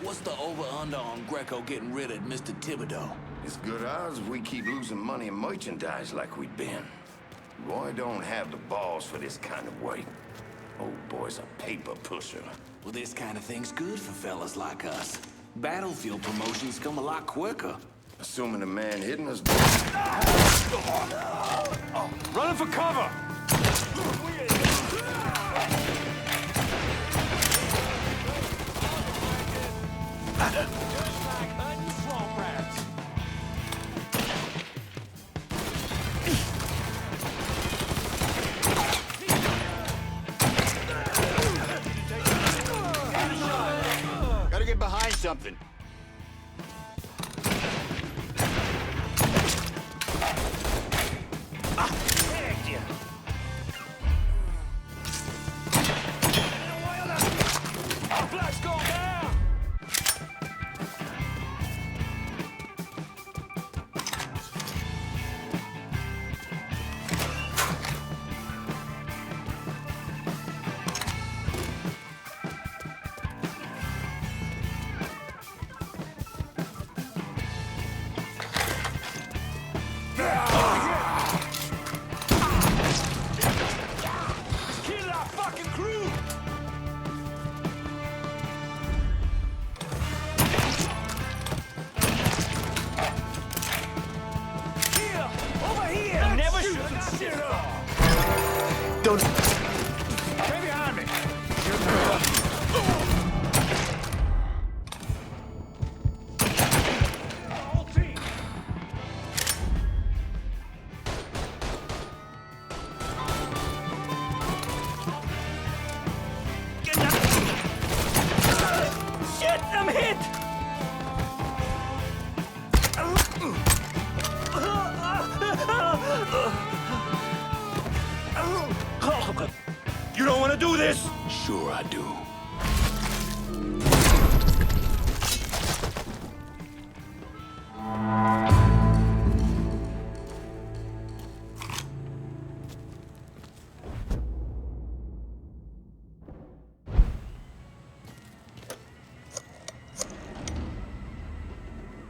What's the over-under on Greco getting rid of Mr. Thibodeau? It's good odds if we keep losing money and merchandise like we've been. Roy don't have the balls for this kind of work. Old boy's a paper pusher. Well, this kind of thing's good for fellas like us. Battlefield promotions come a lot quicker. Assuming the man hitting us... Running for cover! Gotta get behind something. Don't... Stay behind me! Whole team! Shit! I'm hit! You don't want to do this? Sure I do.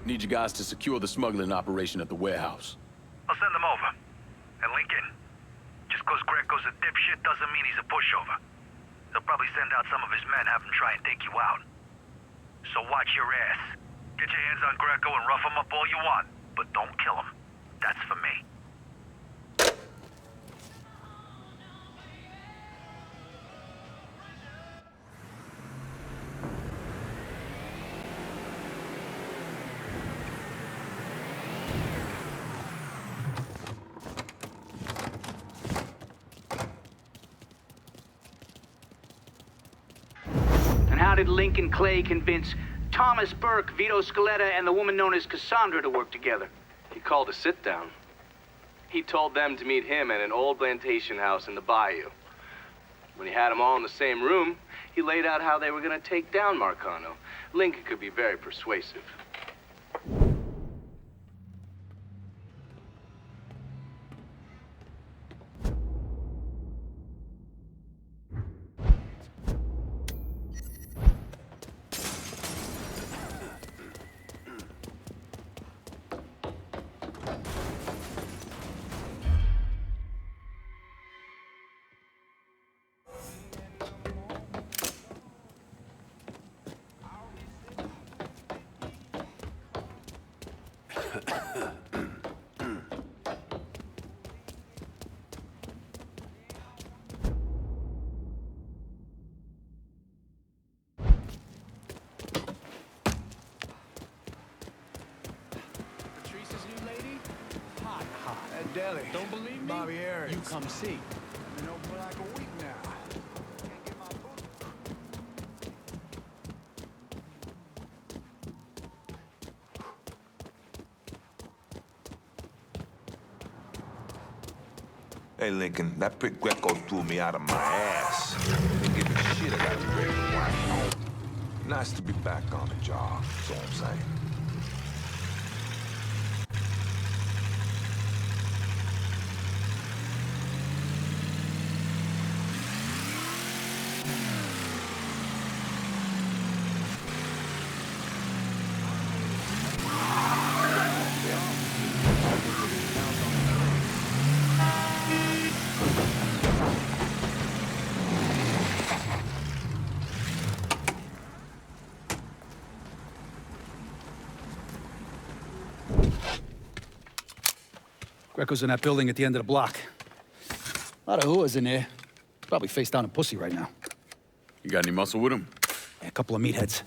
Need you guys to secure the smuggling operation at the warehouse. I'll send them over. And Lincoln, just cause Greco's a dipshit doesn't mean he's a pushover. He'll probably send out some of his men, have him try and take you out. So watch your ass. Get your hands on Greco and rough him up all you want, but don't kill him. That's for me. How did Lincoln Clay convince Thomas Burke, Vito Scaletta, and the woman known as Cassandra to work together? He called a sit-down. He told them to meet him at an old plantation house in the bayou. When he had them all in the same room, he laid out how they were going to take down Marcano. Lincoln could be very persuasive. Deli. Don't believe me? Bobby Harris. You come see. Been open for like a week now. Can't get my Hey, Lincoln, that prick Greco threw me out of my ass. Didn't give a shit, I got to be ready to ride home. Nice to be back on the job, that's all I'm saying. Greco's in that building at the end of the block. A lot of whoas in there. Probably face down a pussy right now. You got any muscle with him? Yeah, a couple of meatheads.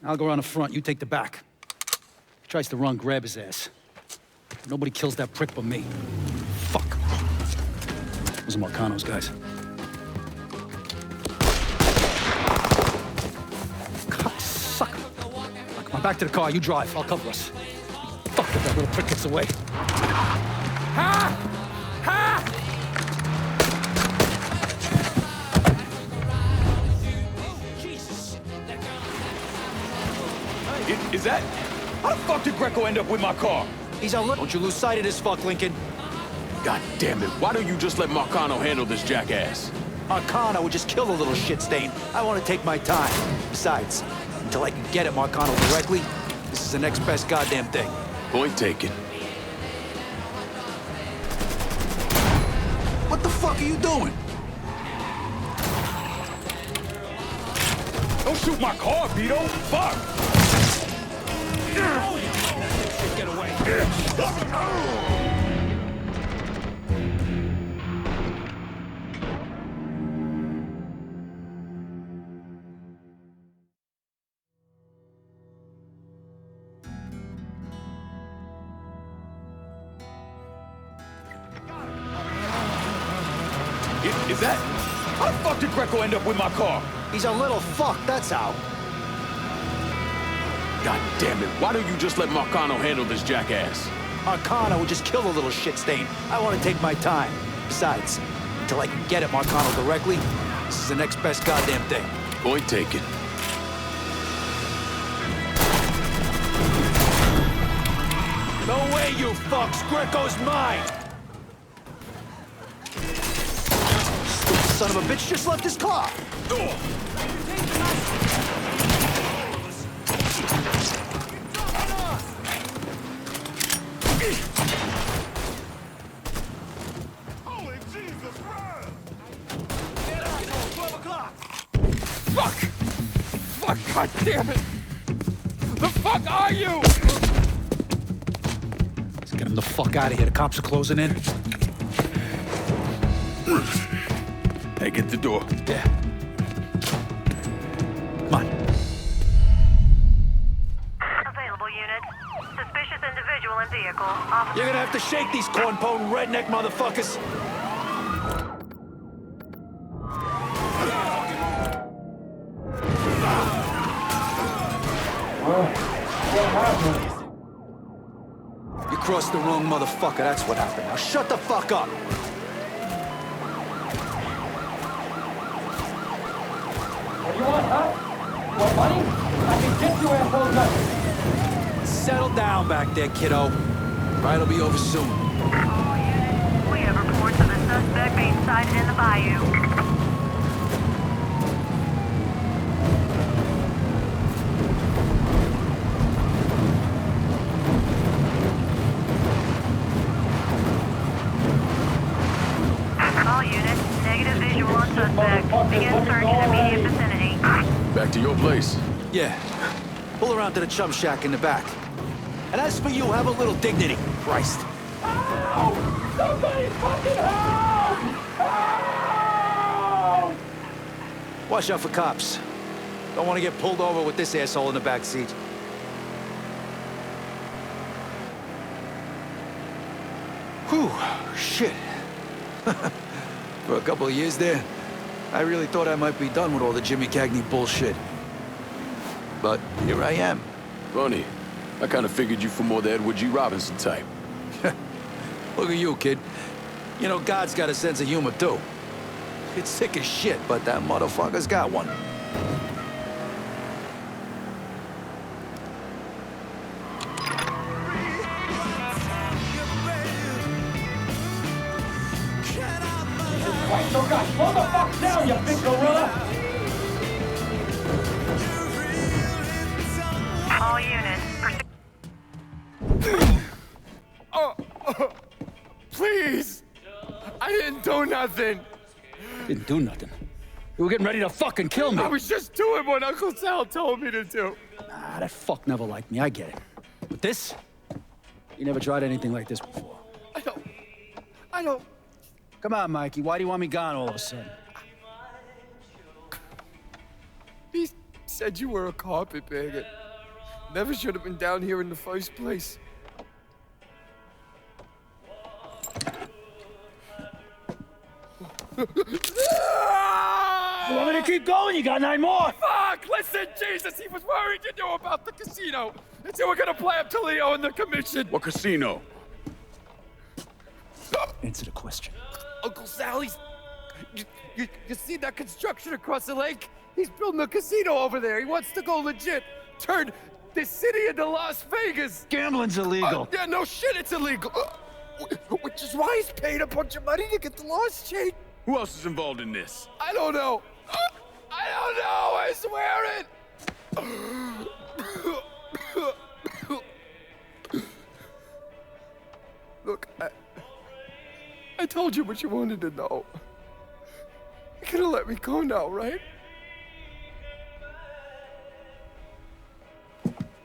I'll go around the front, you take the back. If he tries to run, grab his ass. Nobody kills that prick but me. Fuck. Those are Marcano's guys. Sucker. Come on, back to the car, you drive, I'll cover us. Fuck if that little prick gets away. Ha! Ha! Is that? How the fuck did Greco end up with my car? He's a Don't you lose sight of this fuck, Lincoln. God damn it, why don't you just let Marcano handle this jackass? Marcano would just kill the little shit stain. I want to take my time. Besides, until I can get at Marcano directly, this is the next best goddamn thing. Point taken. What the fuck are you doing? Don't shoot my car, Vito! Fuck! Get away. Is that? How the fuck did Greco end up with my car? He's a little fuck, that's how. God damn it, why don't you just let Marcano handle this jackass? Marcano would just kill the little shit stain. I want to take my time. Besides, until I can get at Marcano directly, this is the next best goddamn thing. Point taken. No way, you fucks! Greco's mine! Stupid son of a bitch just left his car! Holy Jesus, run! Fuck! Fuck, god damn it! The fuck are you? Let's get him the fuck out of here. The cops are closing in. Hey, get the door. Yeah. Come on. Available unit. Suspicious individual in vehicle. You're gonna have to shake these corn-pone redneck motherfuckers. You crossed the wrong motherfucker, that's what happened. Now shut the fuck up! What do you want, huh? You want money? I can get you assholes nothing. Settle down back there, kiddo. Ride will be over soon. All units, we have reports of a suspect being sighted in the bayou. All units, negative visual on suspect. Begin search in immediate vicinity. Back to your place. Yeah. Pull around to the chum shack in the back. And as for you, have a little dignity. Christ. Ow! Somebody fucking help! Help! Watch out for cops. Don't want to get pulled over with this asshole in the back seat. Whew, shit. For a couple of years there, I really thought I might be done with all the Jimmy Cagney bullshit. But here I am. Funny. I kind of figured you for more the Edward G. Robinson type. Look at you, kid. You know, God's got a sense of humor, too. It's sick as shit, but that motherfucker's got one. Right, so guys, slow the fuck down, you big gorilla! All units, Please! I didn't do nothing! Didn't do nothing. You were getting ready to fucking kill me. I was just doing what Uncle Sal told me to do. Nah, that fuck never liked me, I get it. But this? You never tried anything like this before. I don't... Come on, Mikey, why do you want me gone all of a sudden? He said you were a carpetbagger. Never should have been down here in the first place. You want me to keep going? You got 9 more! Fuck! Listen, Jesus, he was worried you knew about the casino. And so we're gonna play up to Leo and the commission. What casino? Answer the question. Uncle Sally's... You see that construction across the lake? He's building a casino over there. He wants to go legit. Turn this city into Las Vegas. Gambling's illegal. Yeah, no shit, it's illegal. Which is why he's paid a bunch of money to get the laws changed. Who else is involved in this? I don't know. I don't know, I swear it. Look, I told you what you wanted to know. You could have let me go now, right?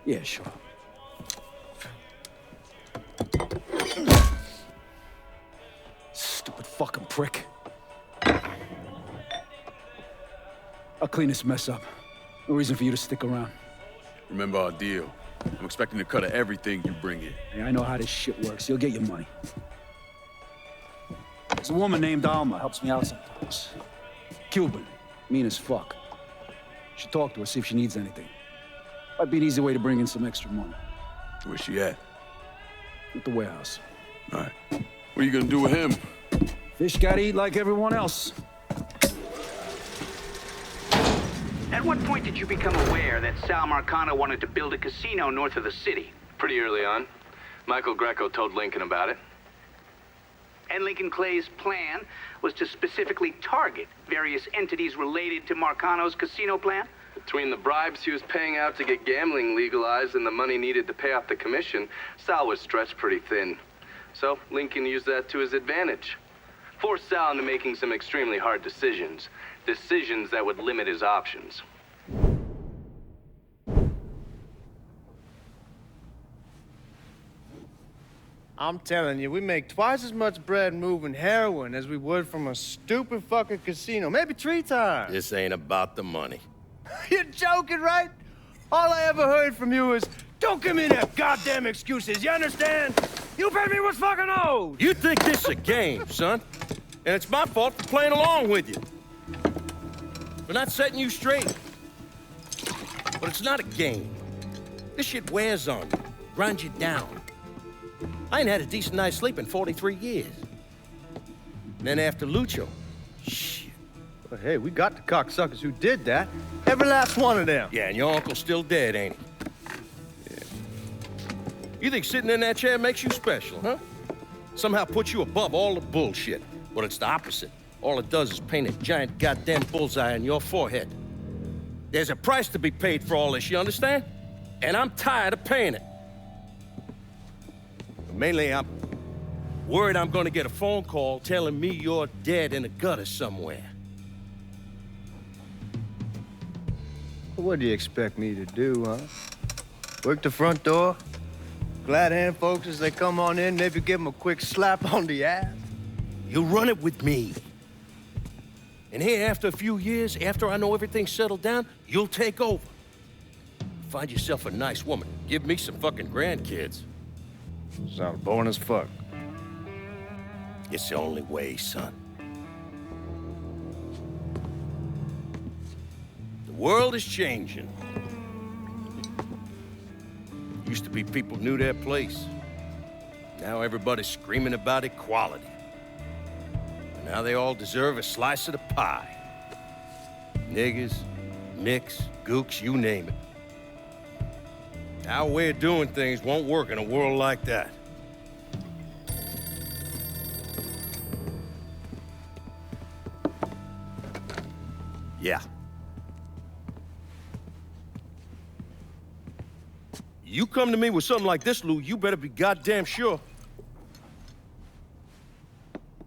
Yeah, sure. Stupid fucking prick. I'll clean this mess up. No reason for you to stick around. Remember our deal. I'm expecting a cut of everything you bring in. Hey, I know how this shit works. You'll get your money. There's a woman named Alma, helps me out sometimes. Cuban, mean as fuck. Should talk to her, see if she needs anything. Might be an easy way to bring in some extra money. Where's she at? At the warehouse. All right. What are you gonna do with him? Fish gotta eat like everyone else. At what point did you become aware that Sal Marcano wanted to build a casino north of the city? Pretty early on. Michael Greco told Lincoln about it. And Lincoln Clay's plan was to specifically target various entities related to Marcano's casino plan? Between the bribes he was paying out to get gambling legalized and the money needed to pay off the commission, Sal was stretched pretty thin. So Lincoln used that to his advantage. Forced Sal into making some extremely hard decisions. Decisions that would limit his options. I'm telling you, we make twice as much bread moving heroin as we would from a stupid fucking casino. Maybe 3 times. This ain't about the money. You're joking, right? All I ever heard from you is, don't give me that goddamn excuses, you understand? You pay me what's fucking owed. You think this is a game, son? And it's my fault for playing along with you. For not setting you straight. But it's not a game. This shit wears on you, grinds you down. I ain't had a decent night's sleep in 43 years. And then after Lucho, shit. Well, hey, we got the cocksuckers who did that. Every last one of them. Yeah, and your uncle's still dead, ain't he? Yeah. You think sitting in that chair makes you special, huh? Somehow puts you above all the bullshit. But it's the opposite. All it does is paint a giant goddamn bullseye on your forehead. There's a price to be paid for all this, you understand? And I'm tired of paying it. Mainly, I'm worried I'm gonna get a phone call telling me you're dead in a gutter somewhere. What do you expect me to do, huh? Work the front door? Glad hand folks as they come on in, maybe give them a quick slap on the ass? You run it with me. And here, after a few years, after I know everything's settled down, you'll take over. Find yourself a nice woman. Give me some fucking grandkids. Sounds boring as fuck. It's the only way, son. The world is changing. Used to be people knew their place. Now everybody's screaming about equality. Now they all deserve a slice of the pie. Niggers, nicks, gooks, you name it. Our way of doing things won't work in a world like that. Yeah. You come to me with something like this, Lou, you better be goddamn sure.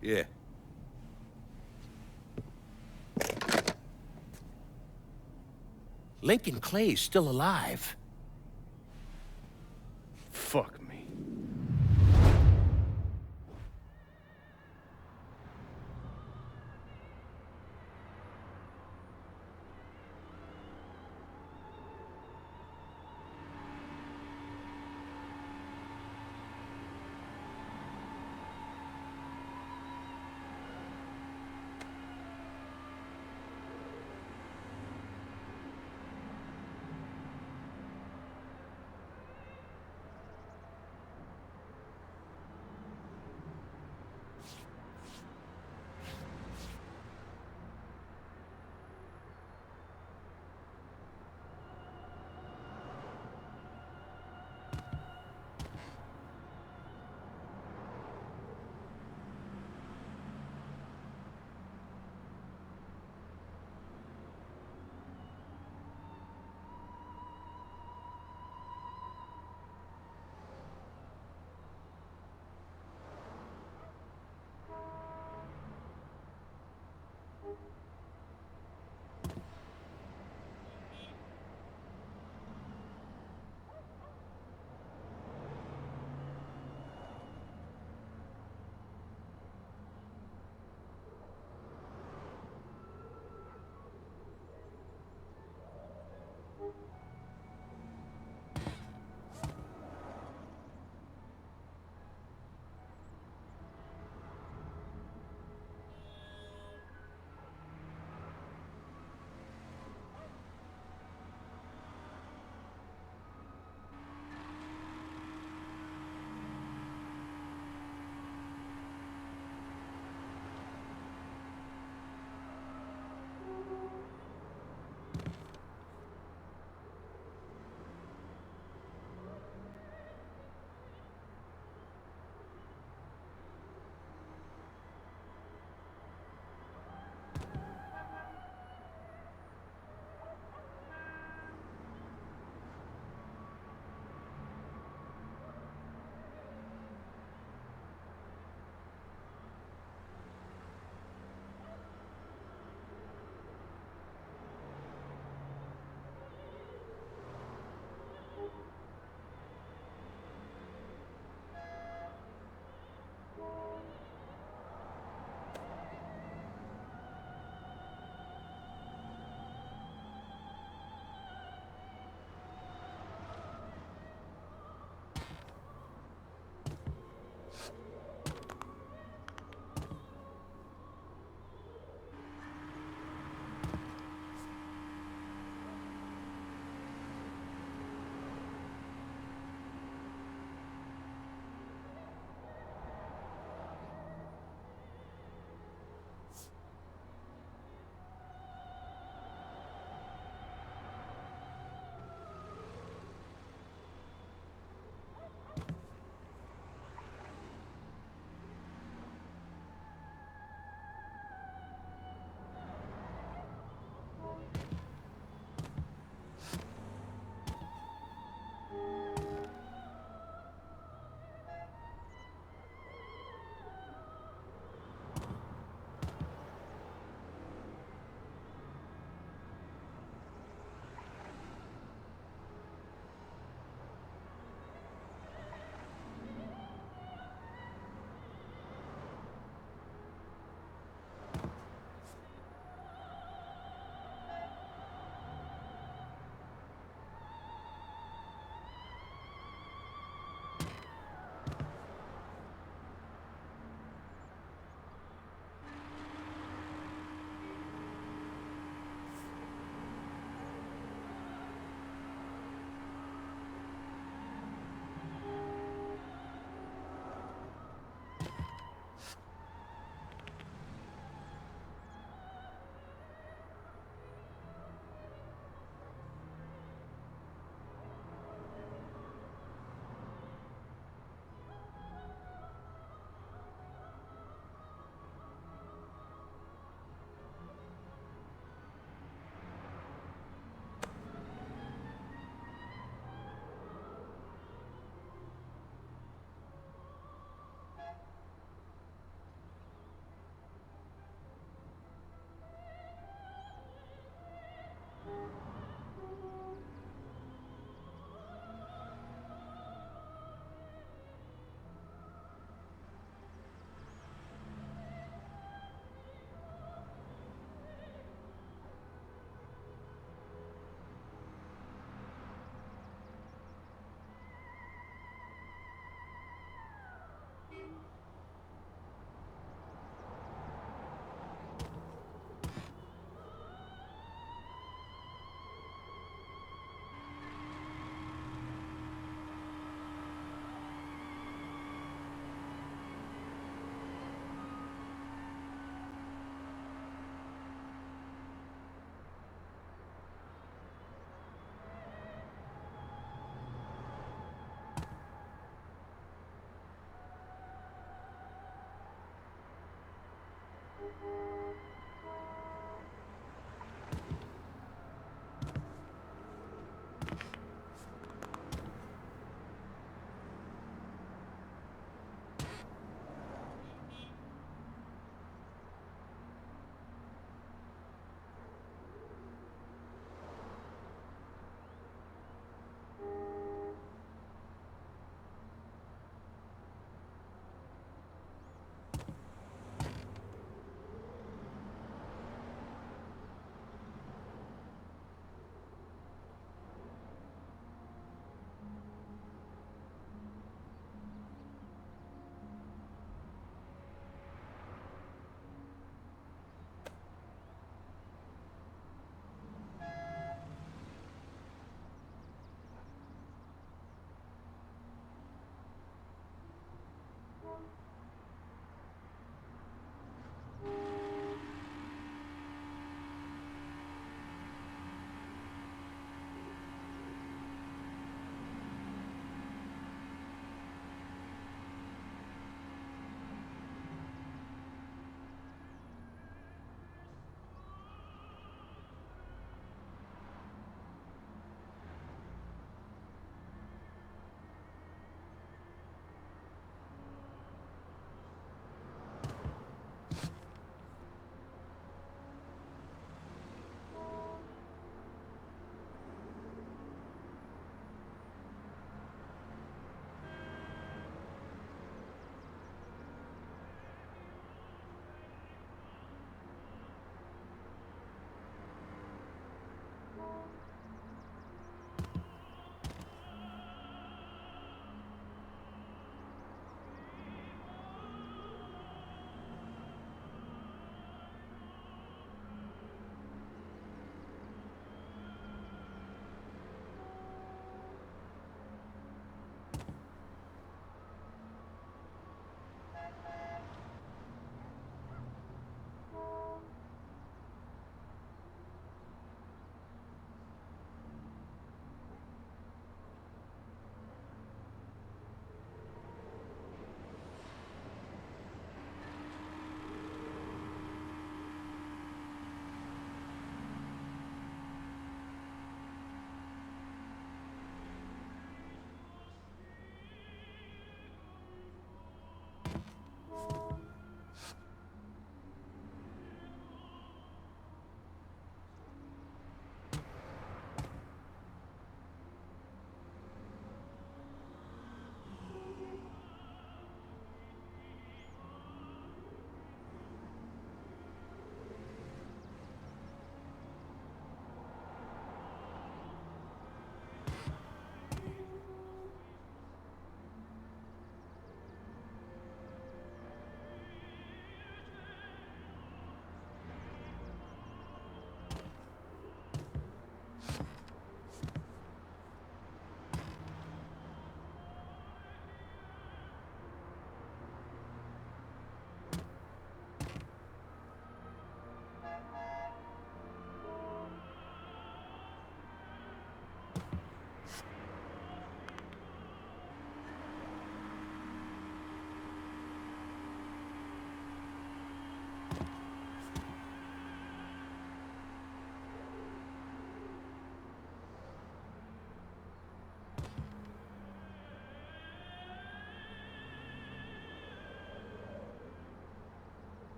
Yeah. Lincoln Clay's still alive. Fuck me.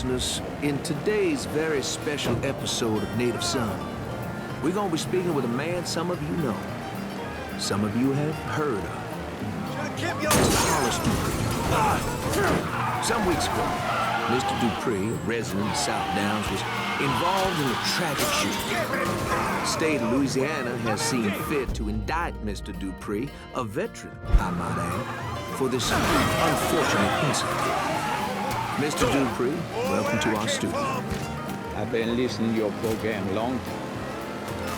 listeners, in today's very special episode of Native Son, we're gonna be speaking with a man some of you know, some of you have heard of. Mr. Hollis Dupree. Some weeks ago, Mr. Dupree, a resident of South Downs, was involved in a tragic shooting. The state of Louisiana has seen fit to indict Mr. Dupree, a veteran, I might add, for this unfortunate incident. Mr. Dupree, welcome to our studio. I've been listening to your program long time.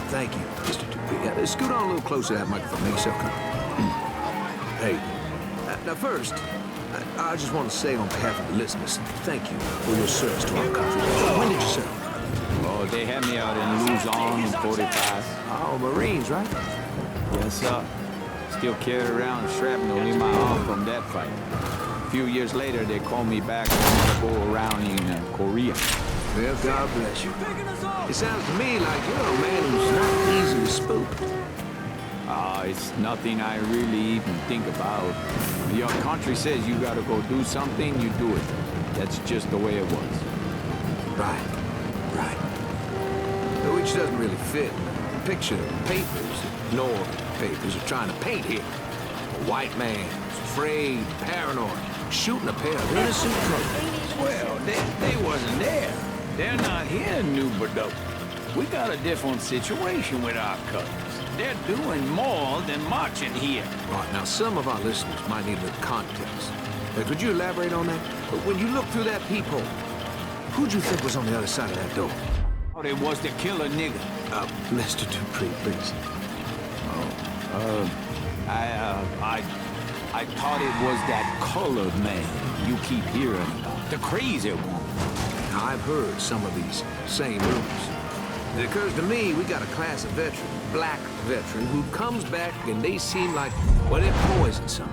Thank you, Mr. Dupree. Scoot on a little closer to that microphone. Make yourself comfortable. Hey, now first, I just want to say on behalf of the listeners, thank you for your service to our country. When did you serve? Oh, they had me out in Luzon in 45. Oh, Marines, right? Yes, sir. Still carry around shrapnel in my arm from that fight. A few years later, they called me back to go around in Korea. Well, God bless you. It sounds to me like you're a man who's not easily spooked. It's nothing I really even think about. Your country says you gotta go do something, you do it. That's just the way it was. Right. Which doesn't really fit the picture the papers, ignore papers are trying to paint here. A white man who's afraid, paranoid, shooting a pair of innocent brothers. Well, they wasn't there. They're not here in New Bordeaux. We got a different situation with our cousins. They're doing more than marching here. Right, now some of our listeners might need a little context. Could you elaborate on that? When you look through that peephole, who'd you think was on the other side of that door? Oh, it was the killer nigga. Mr. Dupree, please. I thought it was that colored man you keep hearing about. The crazy one. Now, I've heard some of these same rumors. It occurs to me we got a class of veteran, black veteran, who comes back and they seem like, well, they're poisoned some.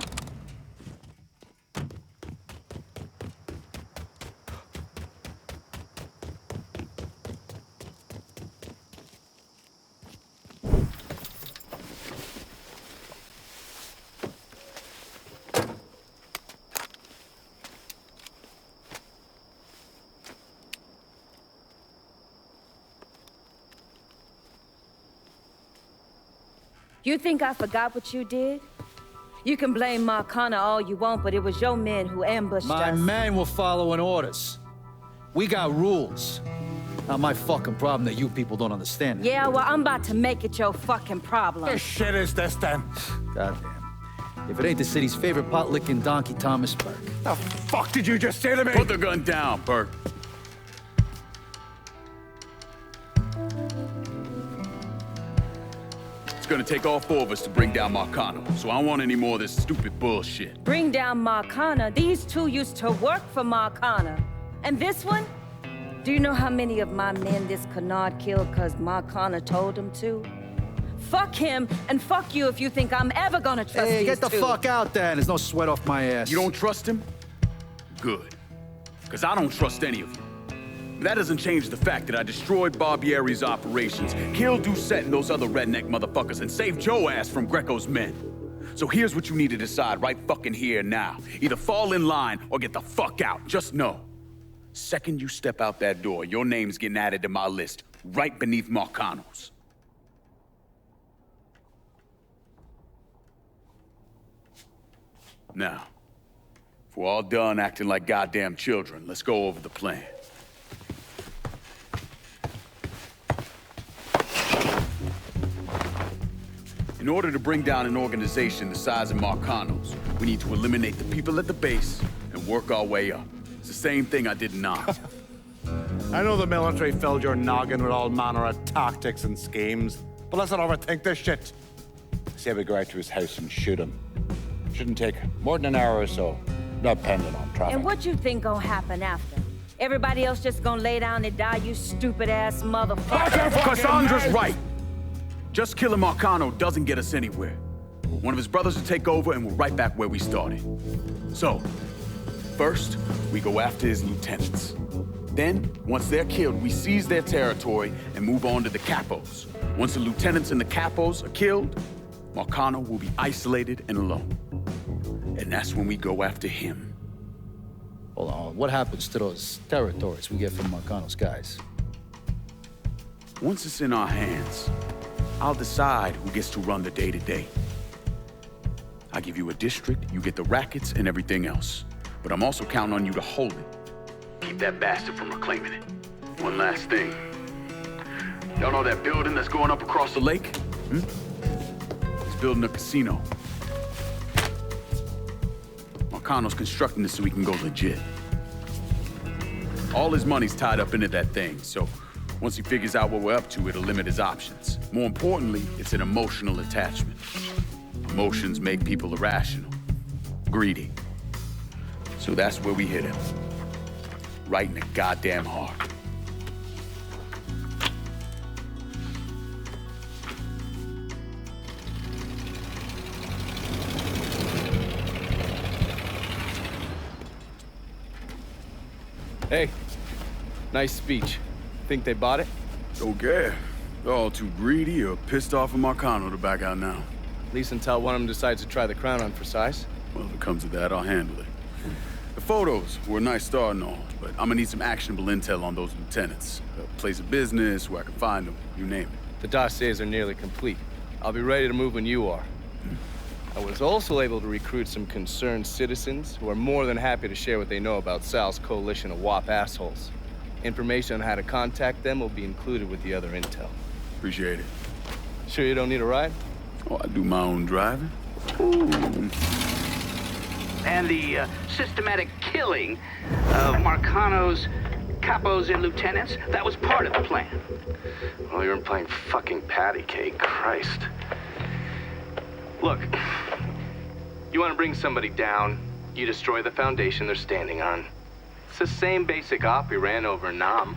You think I forgot what you did? You can blame Marcana all you want, but it was your men who ambushed us. My men were following orders. We got rules. Not my fucking problem that you people don't understand. Yeah, well, I'm about to make it your fucking problem. What shit is this, then? Goddamn. If it ain't the city's favorite pot-licking donkey, Thomas Burke. The fuck did you just say to me? Put the gun down, Burke. It's gonna take all four of us to bring down Marcano, so I don't want any more of this stupid bullshit. Bring down Marcana? These two used to work for Marcana. And this one? Do you know how many of my men this canard killed because Marcana told him to? Fuck him, and fuck you if you think I'm ever gonna trust these two. Hey, get the fuck out then. There's no sweat off my ass. You don't trust him? Good. Because I don't trust any of you. That doesn't change the fact that I destroyed Barbieri's operations, killed Doucette and those other redneck motherfuckers, and saved Joe ass from Greco's men. So here's what you need to decide right fucking here now. Either fall in line or get the fuck out. Just know. Second you step out that door, your name's getting added to my list, right beneath Marcano's. Now, if we're all done acting like goddamn children, let's go over the plan. In order to bring down an organization the size of Marcano's, we need to eliminate the people at the base and work our way up. It's the same thing I did in Knox. I know the military filled your noggin with all manner of tactics and schemes, but let's not overthink this shit. Say we go out to his house and shoot him. Shouldn't take more than an hour or so, depending on traffic. And what you think gonna happen after? Everybody else just gonna lay down and die, you stupid-ass motherfucker? Cassandra's right! Just killing Marcano doesn't get us anywhere. One of his brothers will take over and we're right back where we started. So, first, we go after his lieutenants. Then, once they're killed, we seize their territory and move on to the capos. Once the lieutenants and the capos are killed, Marcano will be isolated and alone. And that's when we go after him. Hold on, what happens to those territories we get from Marcano's guys? Once it's in our hands, I'll decide who gets to run the day-to-day. I give you a district, you get the rackets and everything else. But I'm also counting on you to hold it. Keep that bastard from reclaiming it. One last thing. Y'all know that building that's going up across the lake? It's building a casino. Marcano's constructing this so he can go legit. All his money's tied up into that thing, so once he figures out what we're up to, it'll limit his options. More importantly, it's an emotional attachment. Emotions make people irrational, greedy. So that's where we hit him. Right in the goddamn heart. Hey, nice speech. Think they bought it? Don't care. They're all too greedy or pissed off at Marcano to back out now. At least until one of them decides to try the crown on for size. Well, if it comes to that, I'll handle it. The photos were a nice start and all, but I'm gonna need some actionable intel on those lieutenants. A place of business, where I can find them, you name it. The dossiers are nearly complete. I'll be ready to move when you are. I was also able to recruit some concerned citizens who are more than happy to share what they know about Sal's coalition of WAP assholes. Information on how to contact them will be included with the other intel. Appreciate it. Sure you don't need a ride? Oh, I do my own driving. And the systematic killing of Marcano's capos and lieutenants, that was part of the plan. Well, you weren't playing fucking patty cake, Christ. Look, you want to bring somebody down, you destroy the foundation they're standing on. It's the same basic op we ran over Nam.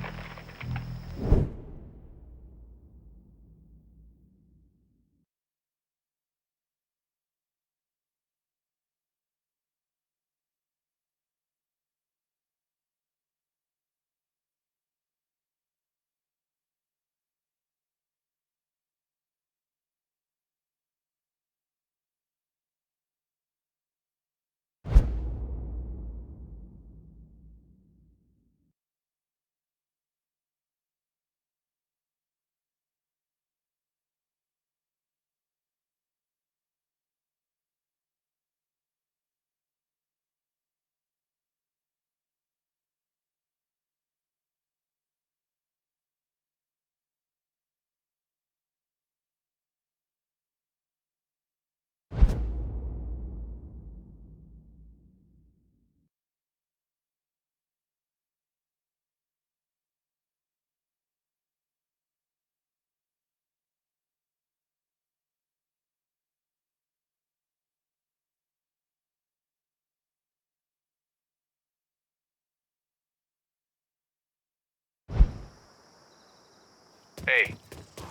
Hey,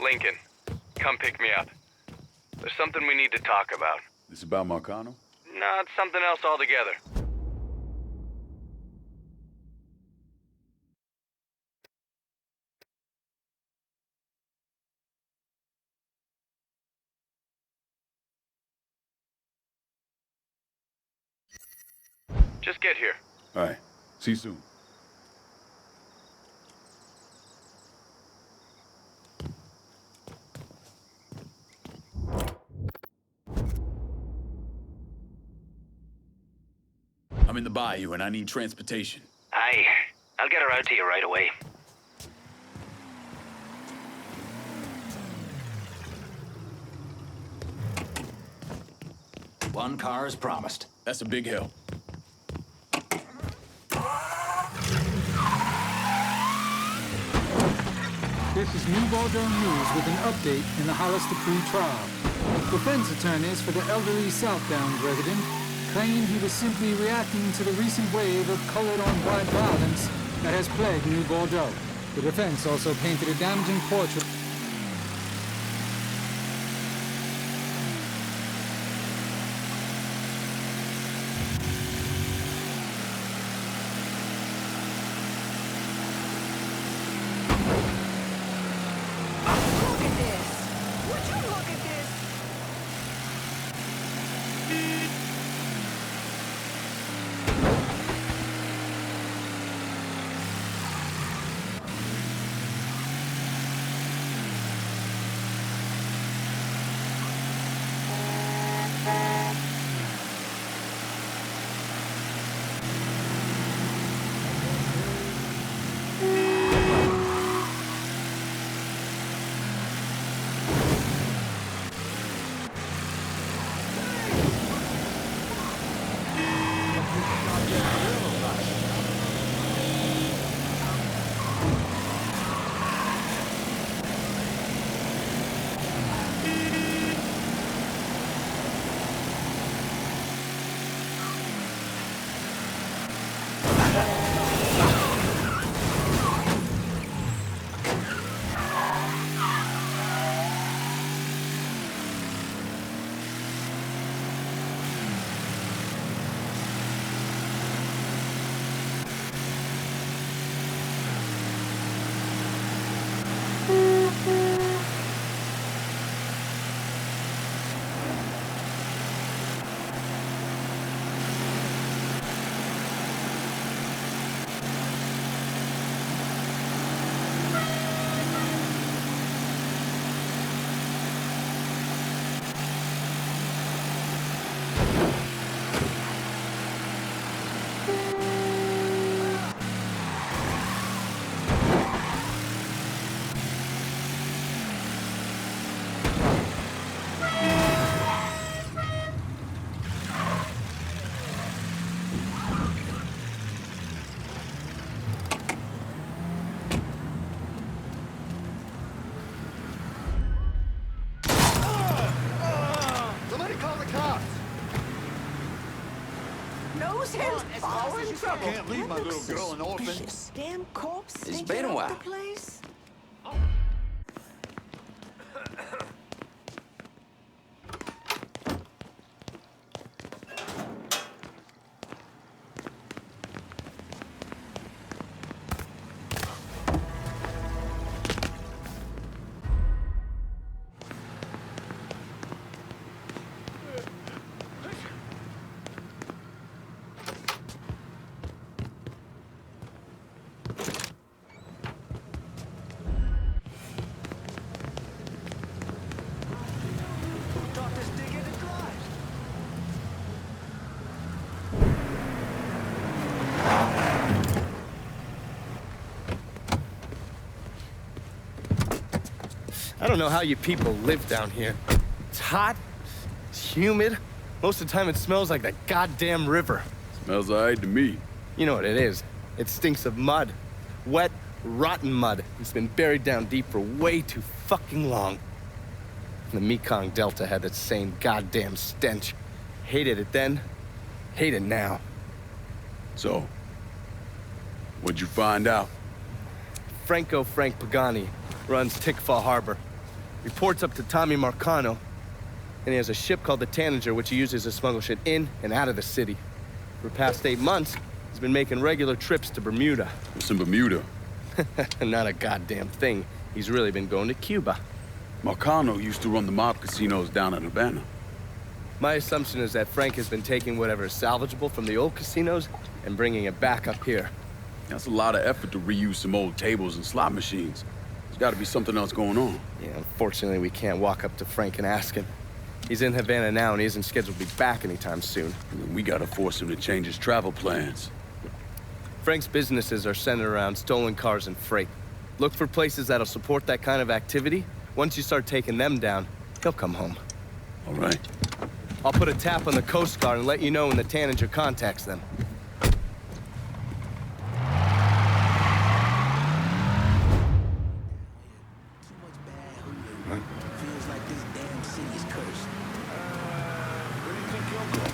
Lincoln, come pick me up. There's something we need to talk about. This about Marcano? No, it's something else altogether. Just get here. All right. See you soon. I'm in the bayou and I need transportation. Aye. I'll get her out to you right away. One car as promised. That's a big help. This is New Bordeaux News with an update in the Hollister trial. Defense attorneys for the elderly Southbound resident claim he was simply reacting to the recent wave of colored-on-white violence that has plagued New Bordeaux. The defense also painted a damaging portrait. those hens following trouble? Can't leave my little girl an orphan. Damn corpse. It's stinking been a up while. the place. I don't know how you people live down here. It's hot, it's humid. Most of the time it smells like the goddamn river. Smells all right to me. You know what it is. It stinks of mud. Wet, rotten mud. It's been buried down deep for way too fucking long. The Mekong Delta had that same goddamn stench. Hated it then, hate it now. So, what'd you find out? Frank Pagani runs Tikfa Harbor. Reports up to Tommy Marcano, and he has a ship called the Tanager, which he uses to smuggle shit in and out of the city. For the past 8 months, he's been making regular trips to Bermuda. What's in Bermuda? Not a goddamn thing. He's really been going to Cuba. Marcano used to run the mob casinos down in Havana. My assumption is that Frank has been taking whatever is salvageable from the old casinos and bringing it back up here. That's a lot of effort to reuse some old tables and slot machines. There's got to be something else going on. Yeah, unfortunately, we can't walk up to Frank and ask him. He's in Havana now, and he isn't scheduled to be back anytime soon. We gotta force him to change his travel plans. Frank's businesses are centered around stolen cars and freight. Look for places that'll support that kind of activity. Once you start taking them down, he'll come home. All right. I'll put a tap on the Coast Guard and let you know when the Tanager contacts them. Feels like this damn city is cursed. Where do you think you'll go?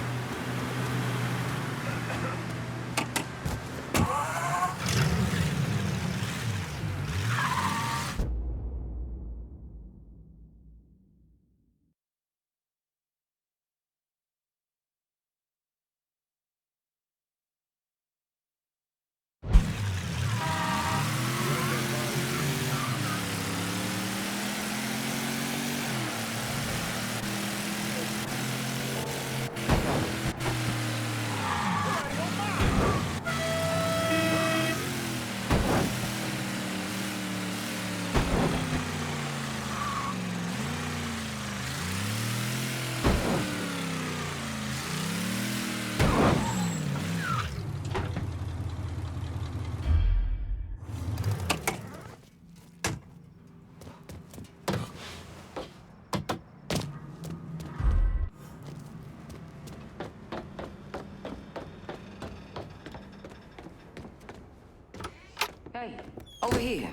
Hey, over here.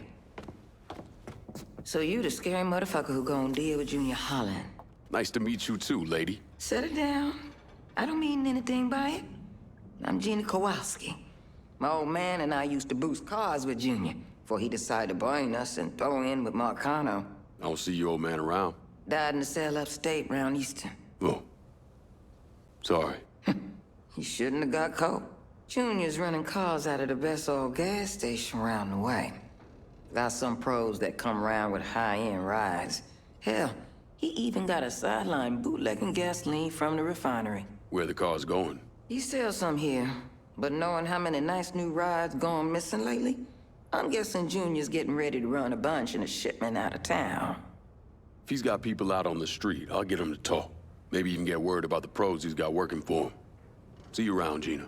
So you the scary motherfucker who gonna deal with Junior Holland. Nice to meet you too, lady. Set it down. I don't mean anything by it. I'm Gina Kowalski. My old man and I used to boost cars with Junior before he decided to brain us and throw in with Marcano. I don't see your old man around. Died in a cell upstate round Easton. Oh. Sorry. He shouldn't have got caught. Junior's running cars out of the best old gas station around the way. Got some pros that come around with high-end rides. Hell, he even got a sideline bootlegging gasoline from the refinery. Where the car's going? He sells some here, but knowing how many nice new rides gone missing lately, I'm guessing Junior's getting ready to run a bunch in a shipment out of town. If he's got people out on the street, I'll get him to talk. Maybe even get word about the pros he's got working for him. See you around, Gina.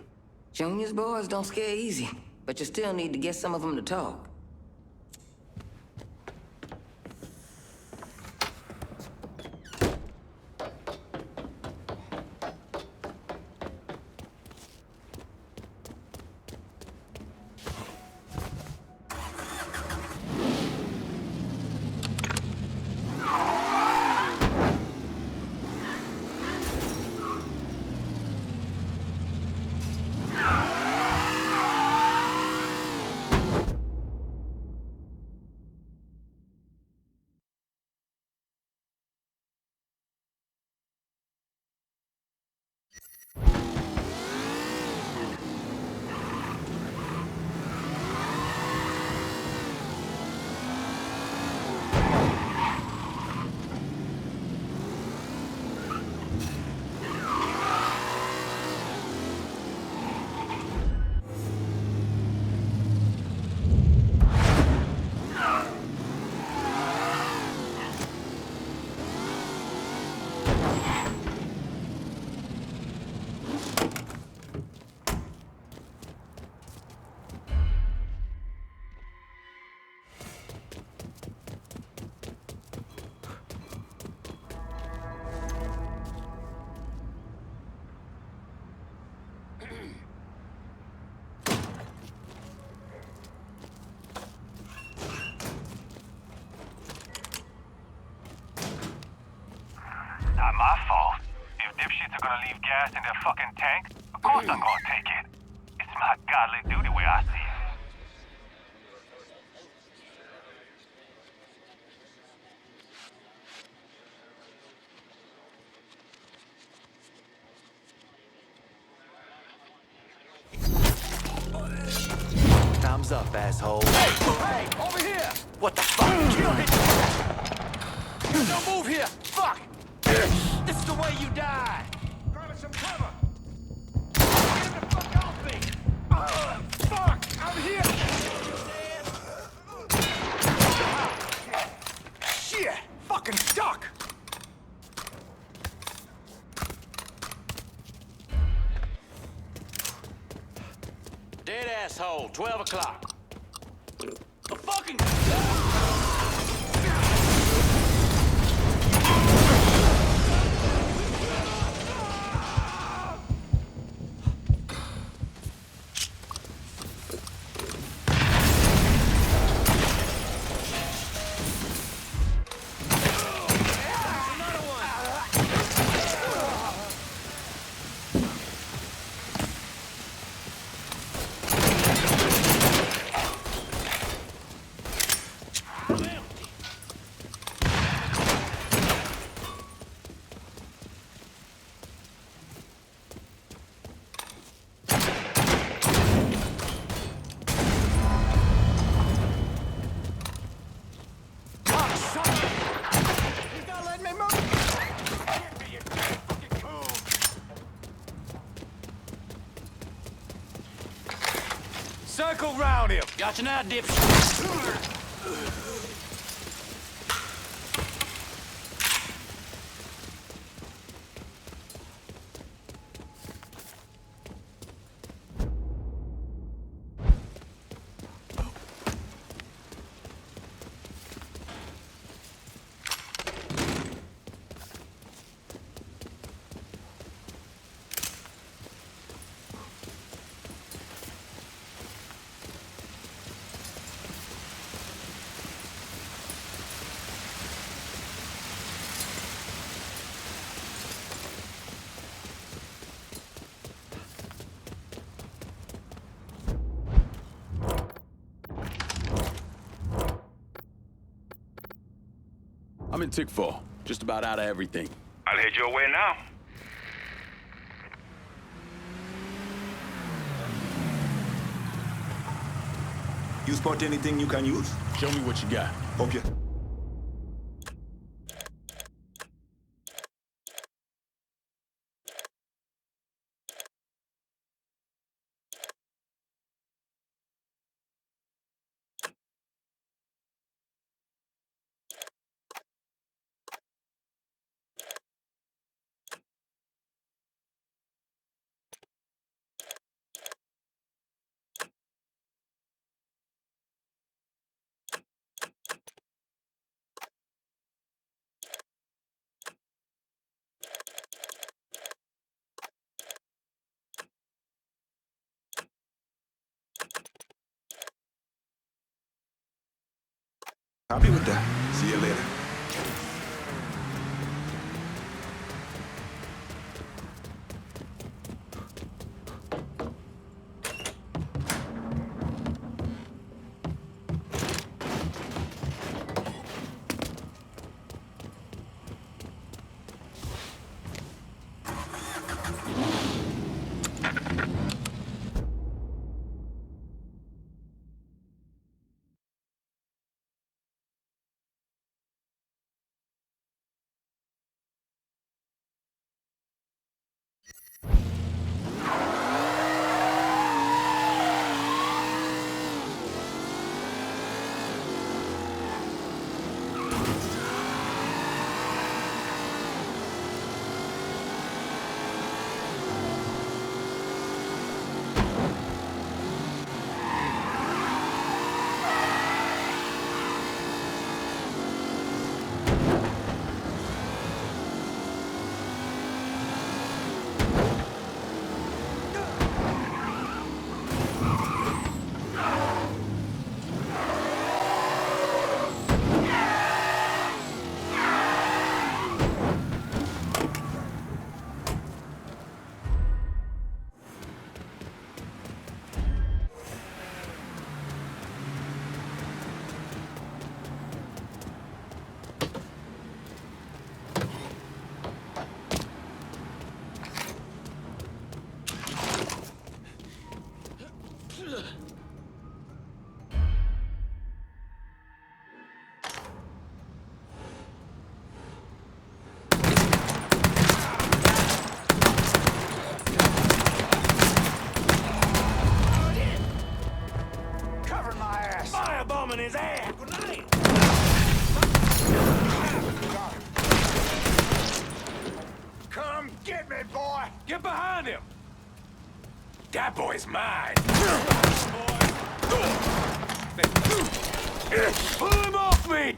Junior's boys don't scare easy, but you still need to get some of them to talk. gas in their fucking tank? Of course I'm gonna take it. It's my godly duty where I see it. Time's up, asshole. Hey! Over here! What the fuck? Kill him! Don't move here! Fuck! This is the way you die! Grab some cover! Get the fuck off me! Fuck! I'm here! Shit! Fucking stuck! Dead asshole, 12 o'clock. A fucking... Circle round him! Got you now, dipshit. I'm in Tickfall, just about out of everything. I'll head your way now. You spot anything you can use? Show me what you got. Hope you... Happy with that. See you later. That boy's mine. Pull him off me!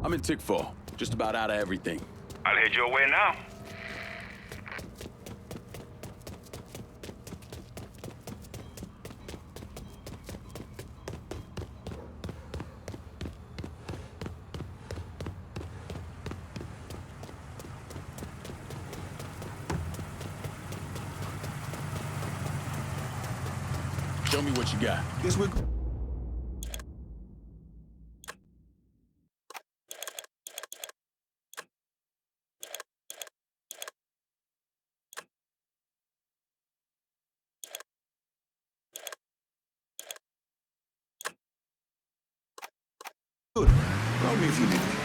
I'm in Tickfall, just about out of everything. I'll head your way now. Show me what you got. Guess we're... Good. Call me if you need me.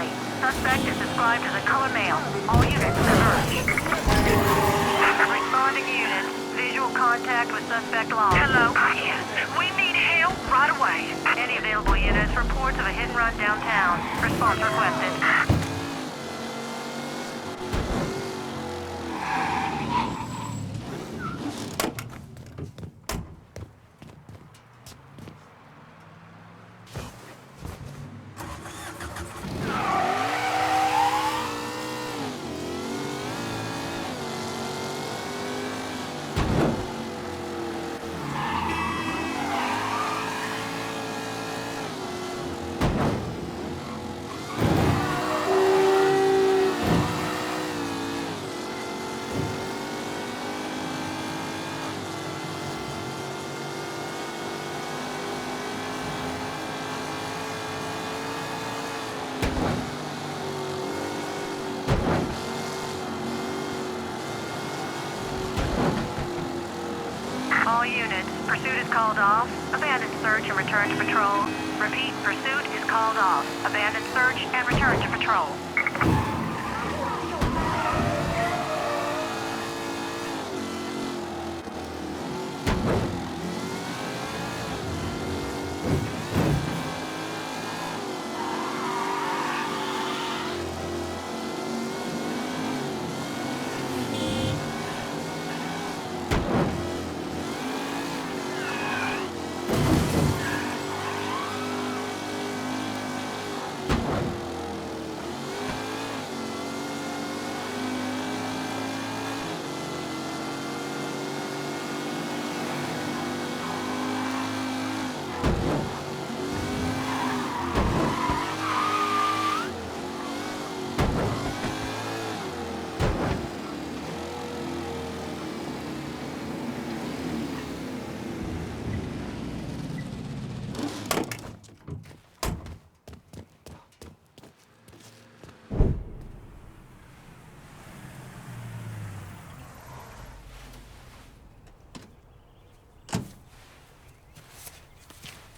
plate. Suspect is described as a color male. All units diverge. Responding units. Visual contact with suspect lost. Hello? Yes. We need help right away. Any available units, reports of a hit and run downtown. Response requested. All units, pursuit is called off. Abandon search and return to patrol. Repeat, pursuit is called off. Abandon search and return to patrol.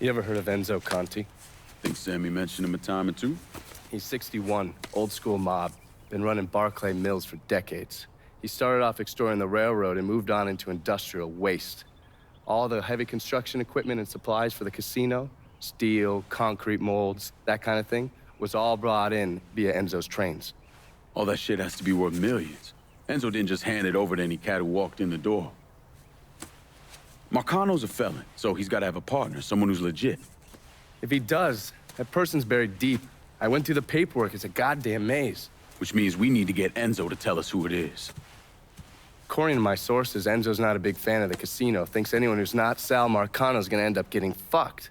You ever heard of Enzo Conti? Think Sammy mentioned him a time or two? He's 61, old school mob. Been running Barclay Mills for decades. He started off exploring the railroad and moved on into industrial waste. All the heavy construction equipment and supplies for the casino, steel, concrete molds, that kind of thing, was all brought in via Enzo's trains. All that shit has to be worth millions. Enzo didn't just hand it over to any cat who walked in the door. Marcano's a felon, so he's got to have a partner, someone who's legit. If he does, that person's buried deep. I went through the paperwork. It's a goddamn maze. Which means we need to get Enzo to tell us who it is. According to my sources, Enzo's not a big fan of the casino. Thinks anyone who's not Sal Marcano's gonna end up getting fucked.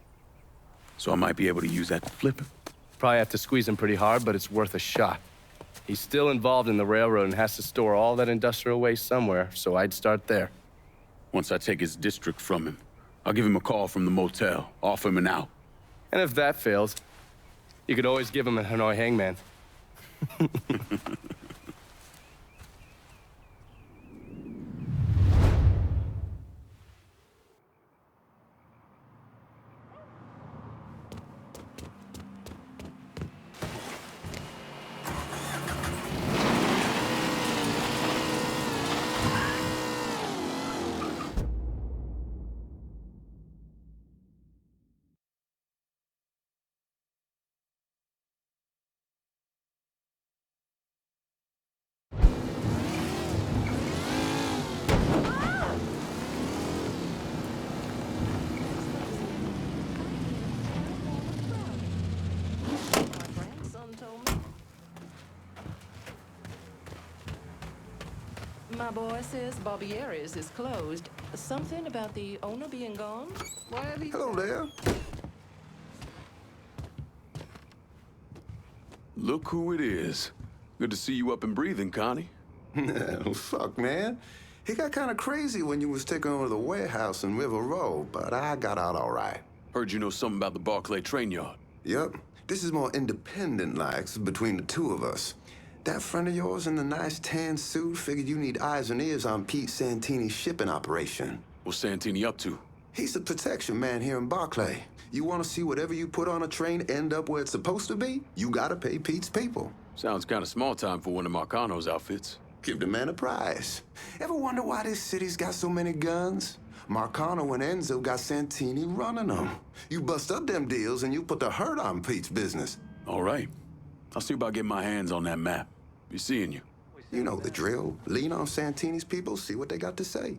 So I might be able to use that to flip him? Probably have to squeeze him pretty hard, but it's worth a shot. He's still involved in the railroad and has to store all that industrial waste somewhere, so I'd start there. Once I take his district from him, I'll give him a call from the motel, offer him an out. And if that fails, you could always give him a Hanoi hangman. My boy says Barbiere's is closed. Something about the owner being gone? Hello there. Look who it is. Good to see you up and breathing, Connie. Fuck, man. He got kind of crazy when you was taking over the warehouse in River Row, but I got out all right. Heard you know something about the Barclay train yard. Yep. This is more independent-like between the two of us. That friend of yours in the nice tan suit figured you need eyes and ears on Pete Santini's shipping operation. What's Santini up to? He's the protection man here in Barclay. You want to see whatever you put on a train end up where it's supposed to be? You gotta pay Pete's people. Sounds kind of small time for one of Marcano's outfits. Give the man a prize. Ever wonder why this city's got so many guns? Marcano and Enzo got Santini running them. You bust up them deals and you put the hurt on Pete's business. All right. I'll see about getting my hands on that map. Be seeing you. You know the drill. Lean on Santini's people, see what they got to say.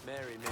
Marry me.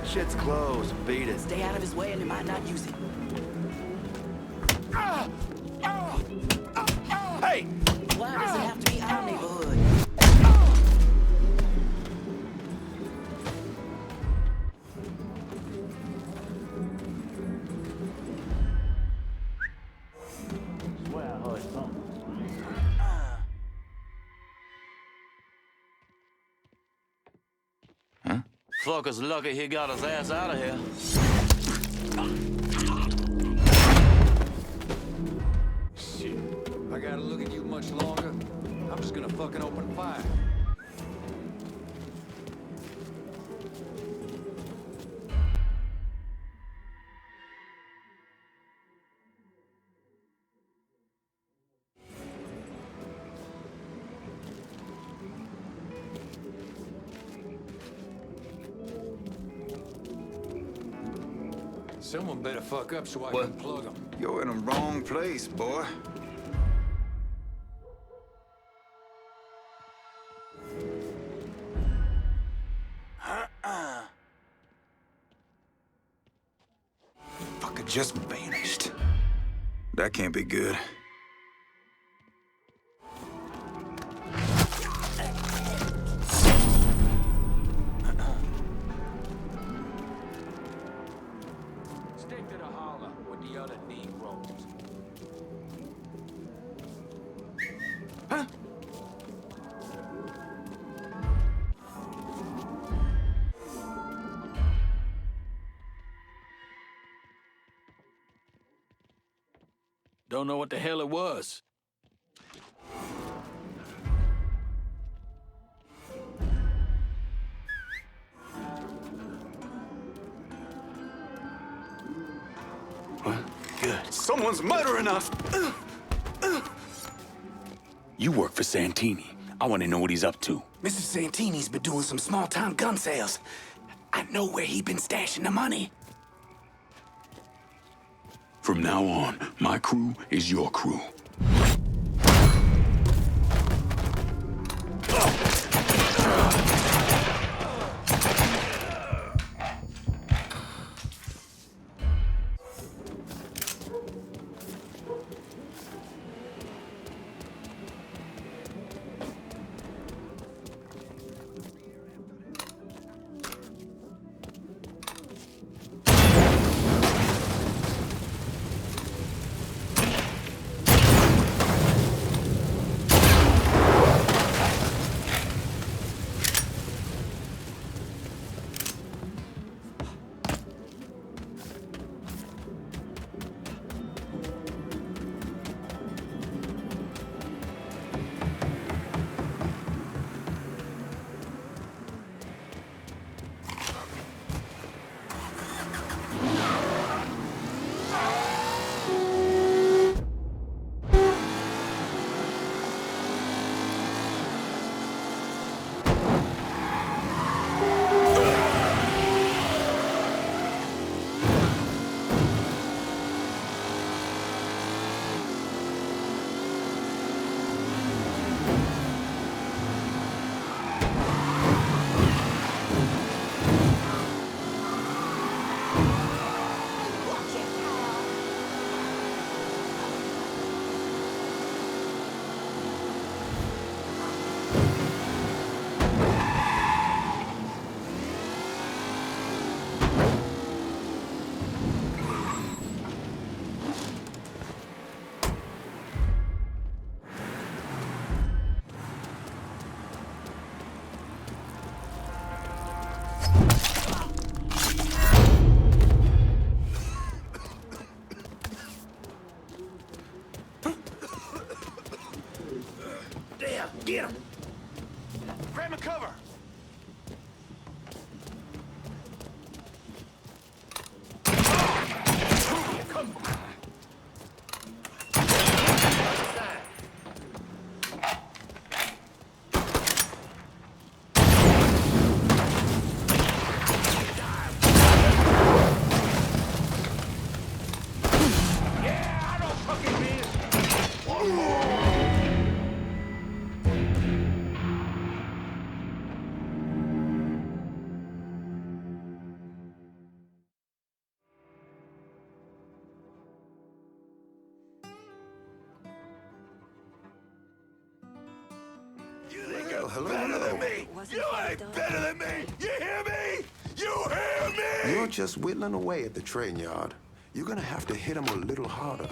Shit's closed. Beat it. Stay out of his way and you might not use it. Hey! Why does it have to be our neighborhood? Swear I heard something. Fucker's lucky he got his ass out of here. Shit. I gotta look at you much longer. I'm just gonna fucking open fire. Someone better fuck up so I can plug them. You're in the wrong place, boy. Fucker just vanished. That can't be good. Stick to the holler with the other Negroes. Huh? Don't know what the hell it was. Good. Someone's murdering us! You work for Santini. I want to know what he's up to. Mr. Santini's been doing some small-time gun sales. I know where he been stashing the money. From now on, my crew is your crew. Get him! Grab my cover! Come on! You ain't better than me! You hear me? You hear me? You're just whittling away at the train yard. You're gonna have to hit him a little harder.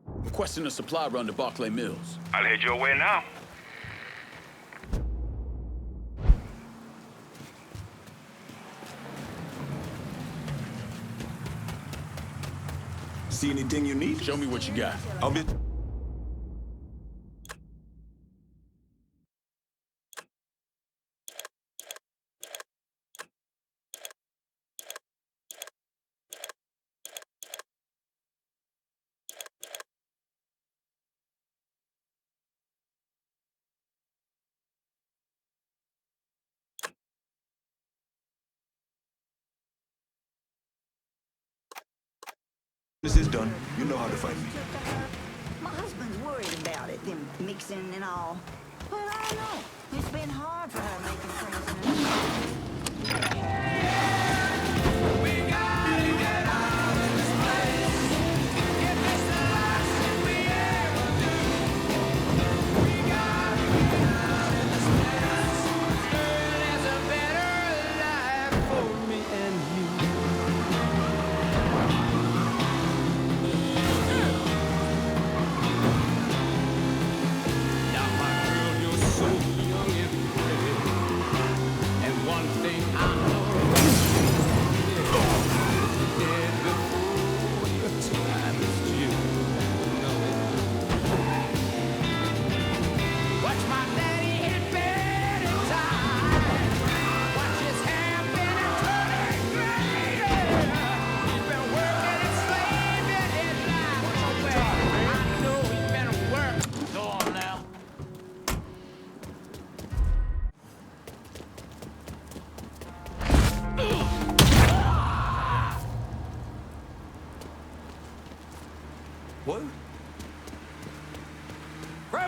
Requesting a supply run to Barclay Mills. I'll head your way now. See anything you need? Show me what you got. I'll be... This is done. You know how to find me. My husband's worried about it, them mixing and all. But I don't know. It's been hard for her making friends in We gotta get out of this place. If it's the last thing we ever do. We gotta get out of this place. There's a better life for me and you. So young and pretty, and one thing I know.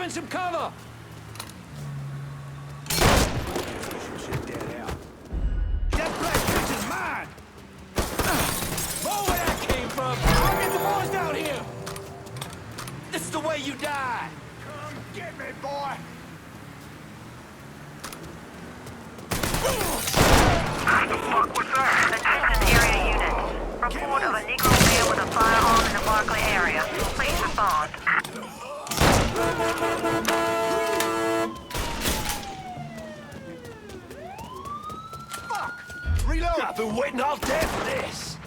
Find some cover! Shit dead out. That black bitch is mine! Know where that came from! I'll get the boys down here! This is the way you die! Come get me, boy! The fuck was that? Attention area units. Report of a Negro male with a firearm in the Barclay area. Please respond. Fuck! Reload! I've been waiting all day for this!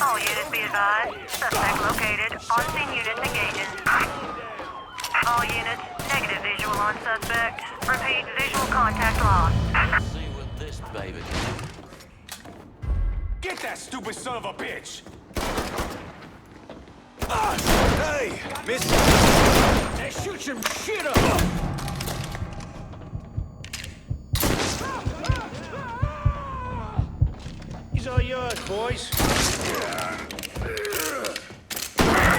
All units be advised. Suspect located. On-scene units engaging. All units, negative visual on suspect. Repeat, visual contact lost. See what this baby can do. Get that stupid son of a bitch! Hey! Miss... Hey, shoot some shit up! He's all yours, boys.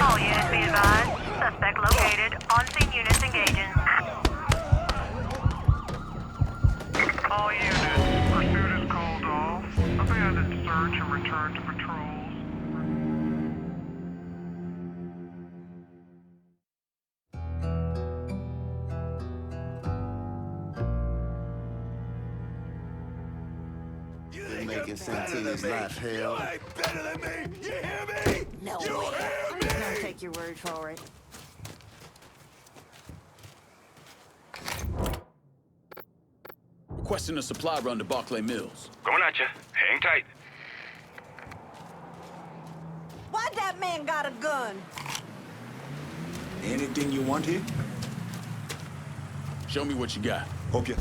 All units be advised. Suspect located. On-scene units engaging. All units, pursuit is called off. Abandon search and return to patrols. You're making Santini's life hell. You ain't better than me! You hear me? No You way. hear I'm me? just gonna take your word for it. Requesting a supply run to Barclay Mills. Going at you. Hang tight. Why'd that man got a gun? Anything you want here? Show me what you got. Hope you.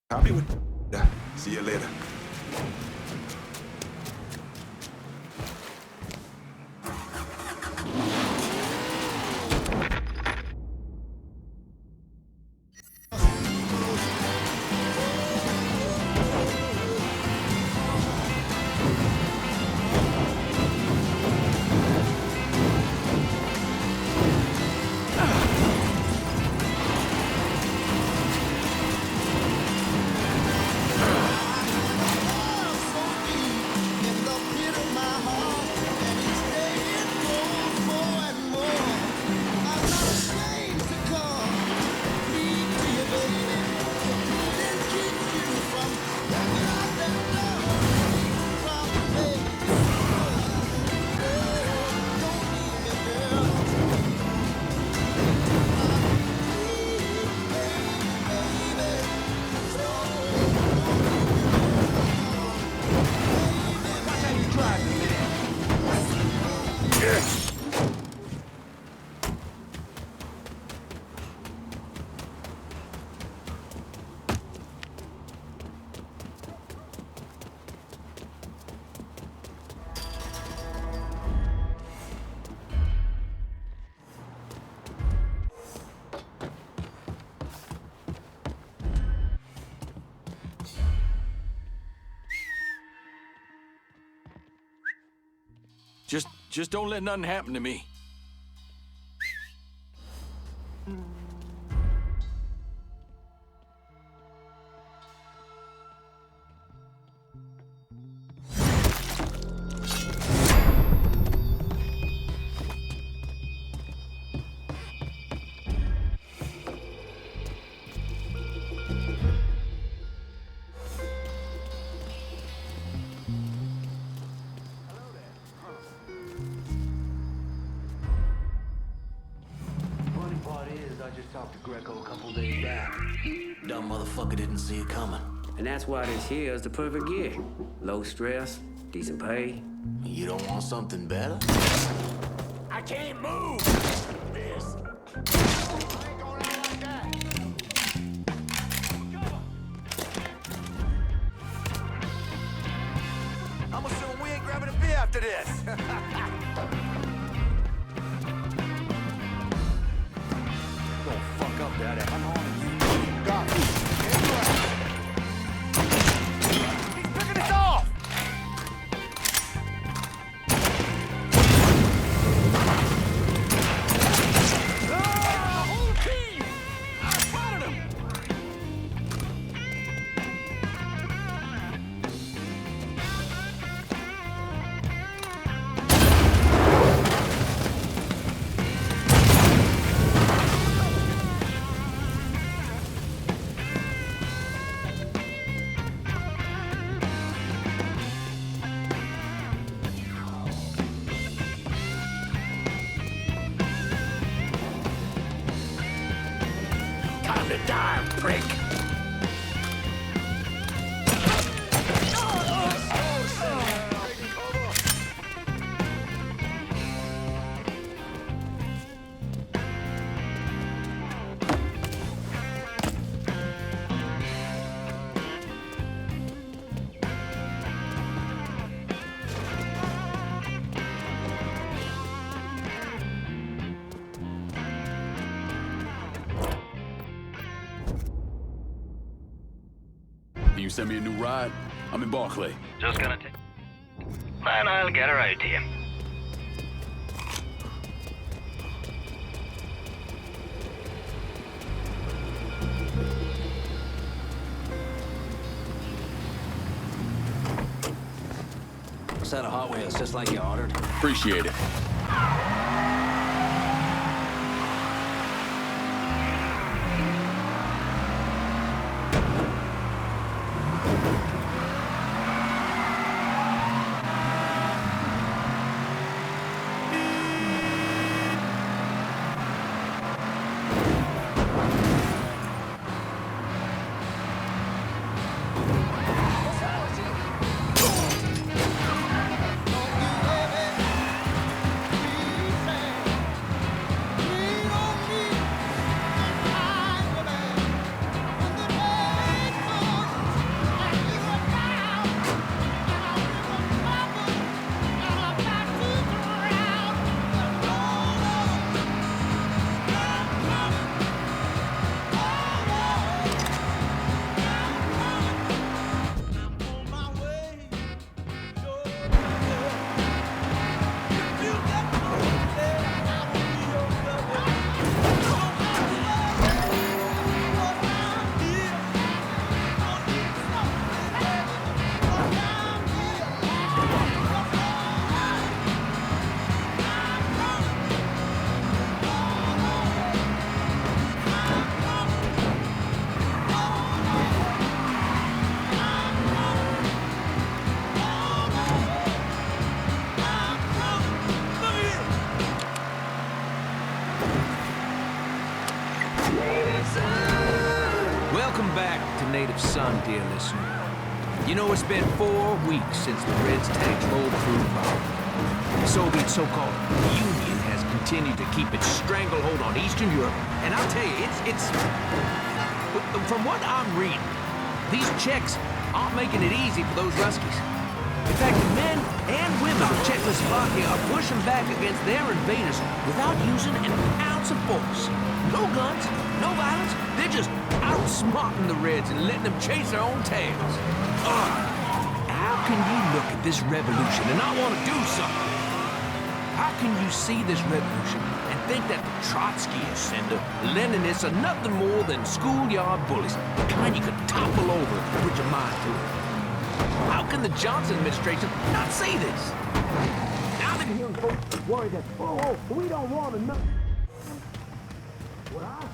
Copy with. Yeah. See you later. Just don't let nothing happen to me. just talked to Greco a couple days back. Dumb motherfucker didn't see it coming. And that's why this here is the perfect gig. Low stress, decent pay. You don't want something better? I can't move! This. I'm assuming we ain't grabbing a beer after this. Don't fuck up that. I'm on you. Got me. He's picking this off! Time to die, prick! Can you send me a new ride? I'm in Barclay. Just gonna take... And I'll get her out to you. Set of Hot Wheels, just like you ordered. Appreciate it. Welcome back to Native Son, dear listener. You know, it's been 4 weeks since the Reds' tanks rolled through Bob. The Soviet so-called Union has continued to keep its stranglehold on Eastern Europe, and I'll tell you, it's... From what I'm reading, these Czechs aren't making it easy for those Ruskies. In fact, the men and women of Czechoslovakia are pushing back against their invaders without using an ounce of force. No guns, no violence, they're just outsmarting the Reds and letting them chase their own tails. How can you look at this revolution and not want to do something? How can you see this revolution and think that the Trotskyists and the Leninists are nothing more than schoolyard bullies, the kind you could topple over and put your mind to it? How can the Johnson administration not see this? I've been hearing folks worry that, we don't want enough. What I...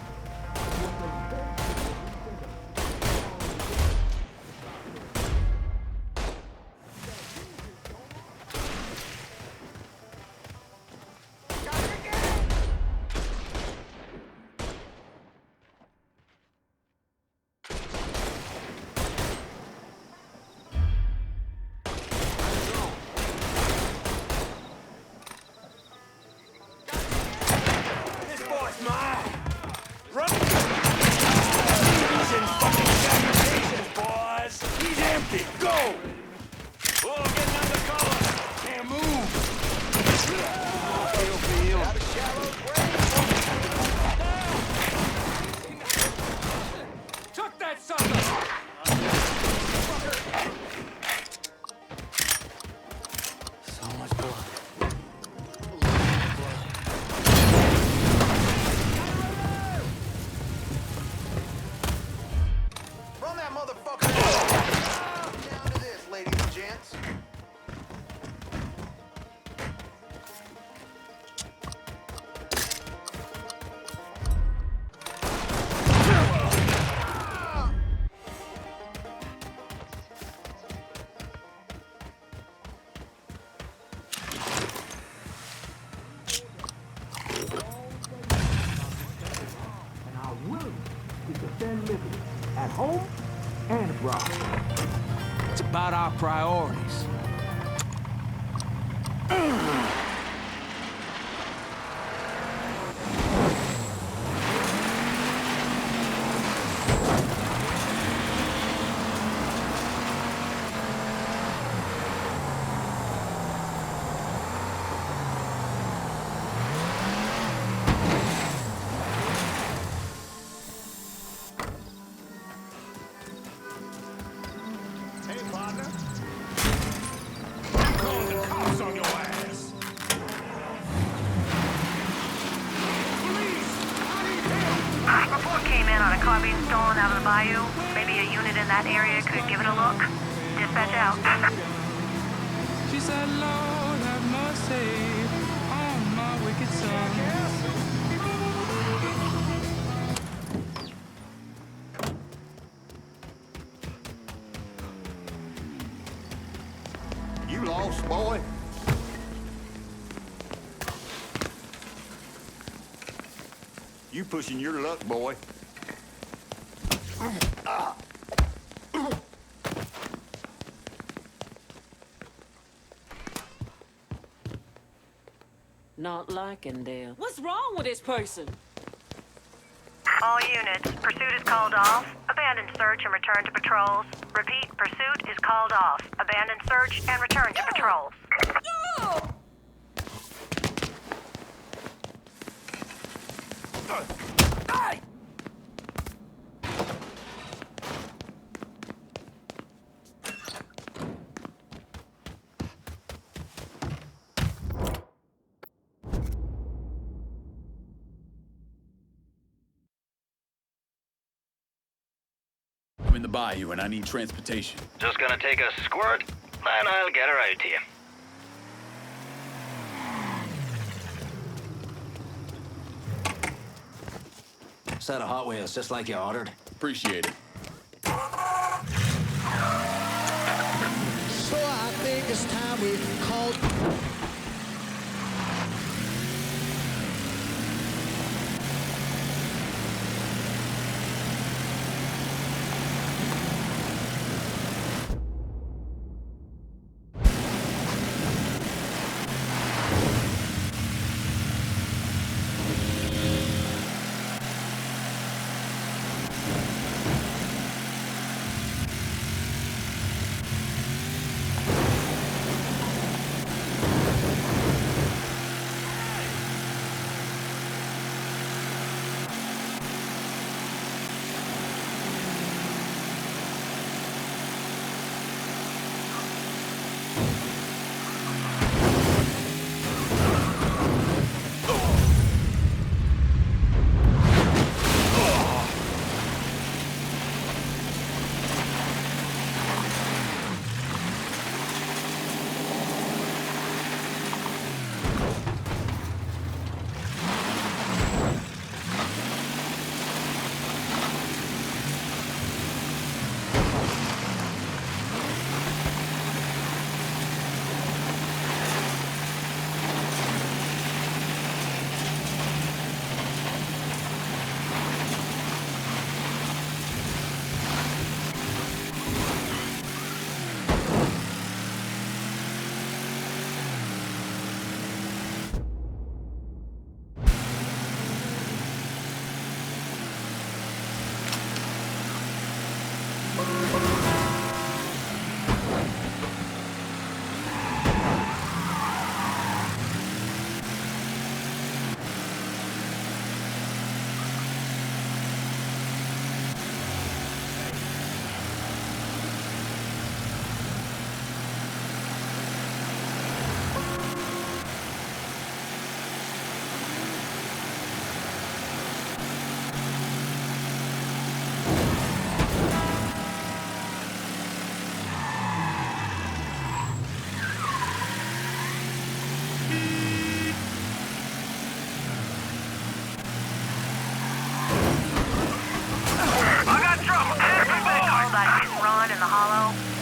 home and abroad. It's about our priorities. Report came in on a car being stolen out of the bayou. Maybe a unit in that area could give it a look. Dispatch out. She said, Lord, have mercy on my wicked son. You lost, boy? You pushing your luck, boy. Not liking Dale. What's wrong with this person? All units, pursuit is called off. Abandon search and return to patrols. Repeat, pursuit is called off. Abandon search and return to patrols. I'm in the bayou and I need transportation. Just gonna take a squirt, and I'll get her out to you. Set of Hot Wheels, just like you ordered. Appreciate it. So I think it's time we called.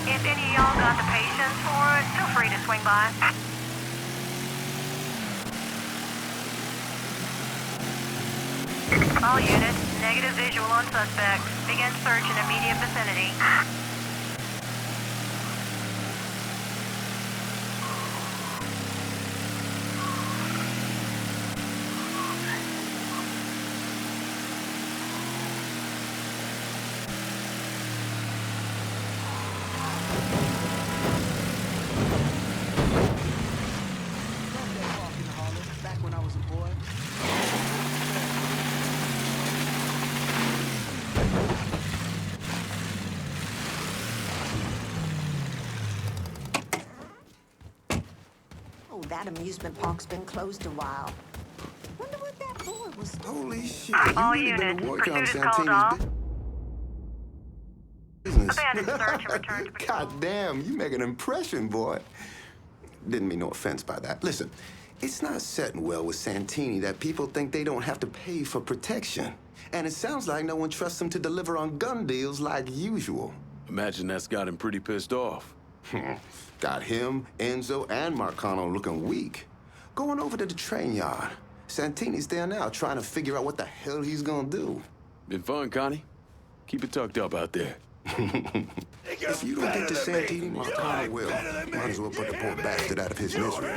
If any of y'all got the patience for it, feel free to swing by. All units, Negative visual on suspect. Begin search in immediate vicinity. Back when I was a boy. Oh, that amusement park's been closed a while. Wonder what that boy was. Holy shit, All you really been units, to work on pursuit is called off. Santini's business. Abandon search and return to patrol. God damn, you make an impression, boy. Didn't mean no offense by that. Listen, it's not setting well with Santini that people think they don't have to pay for protection. And it sounds like no one trusts him to deliver on gun deals like usual. Imagine that's got him pretty pissed off. Got him, Enzo, and Marcano looking weak. Going over to the train yard. Santini's there now trying to figure out what the hell he's gonna do. Been fun, Connie. Keep it tucked up out there. If you don't get to Santini, Marcano will. Might as well put the poor bastard out of his misery.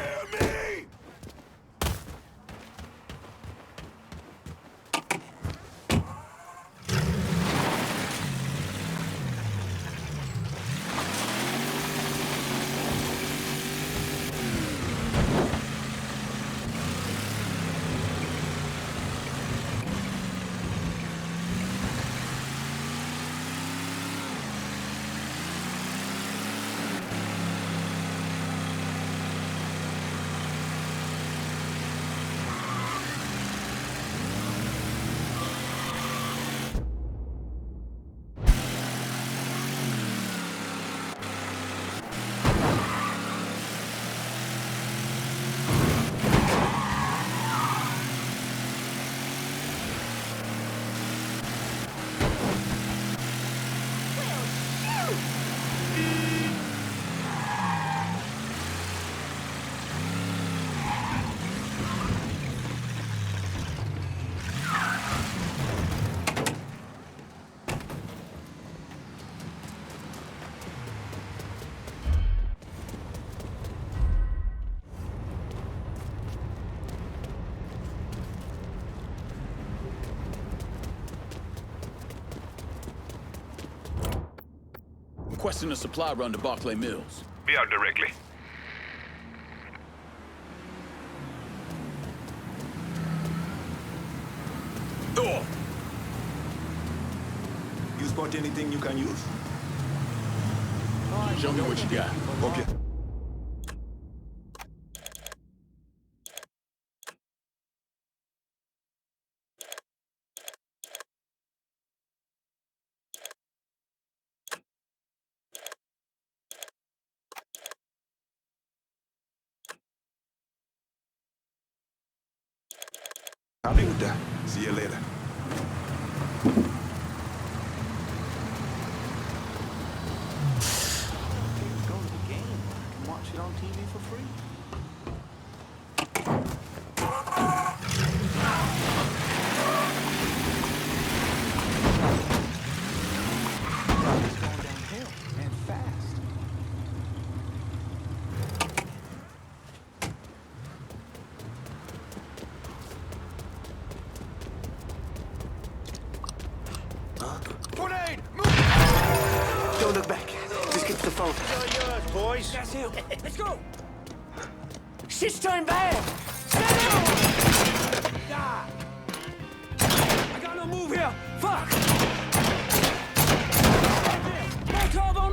Requesting a supply run to Barclay Mills. Be out directly. Door! You spot anything you can use? Show me what you got. Okay. Happy with that. See you later. Go to the game. I can watch it on TV for free. It's going downhill and fast. Grenade! Don't look back. Just get to the phone. Yours, boys. That's him. Let's go! Shit's turned bad! Stand down! Die! I got no move here. Fuck! Molotov on...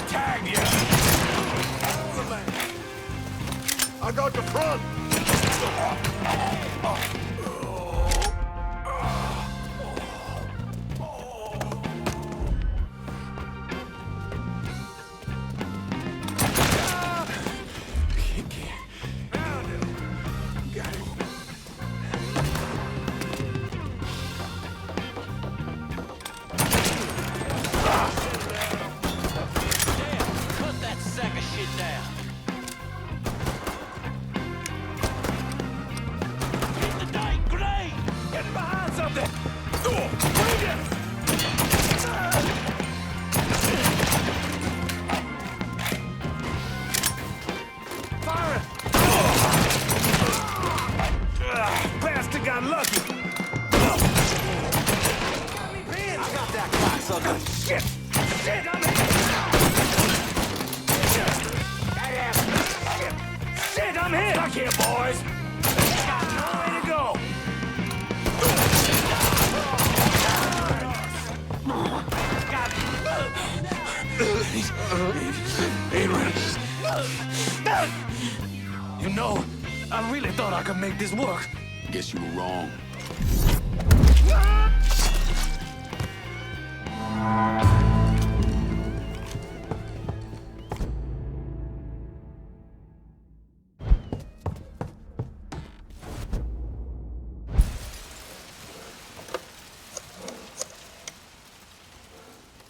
Tag you! I got the front. back here, boys! Got nowhere to go! You know, I really thought I could make this work. Guess you were wrong.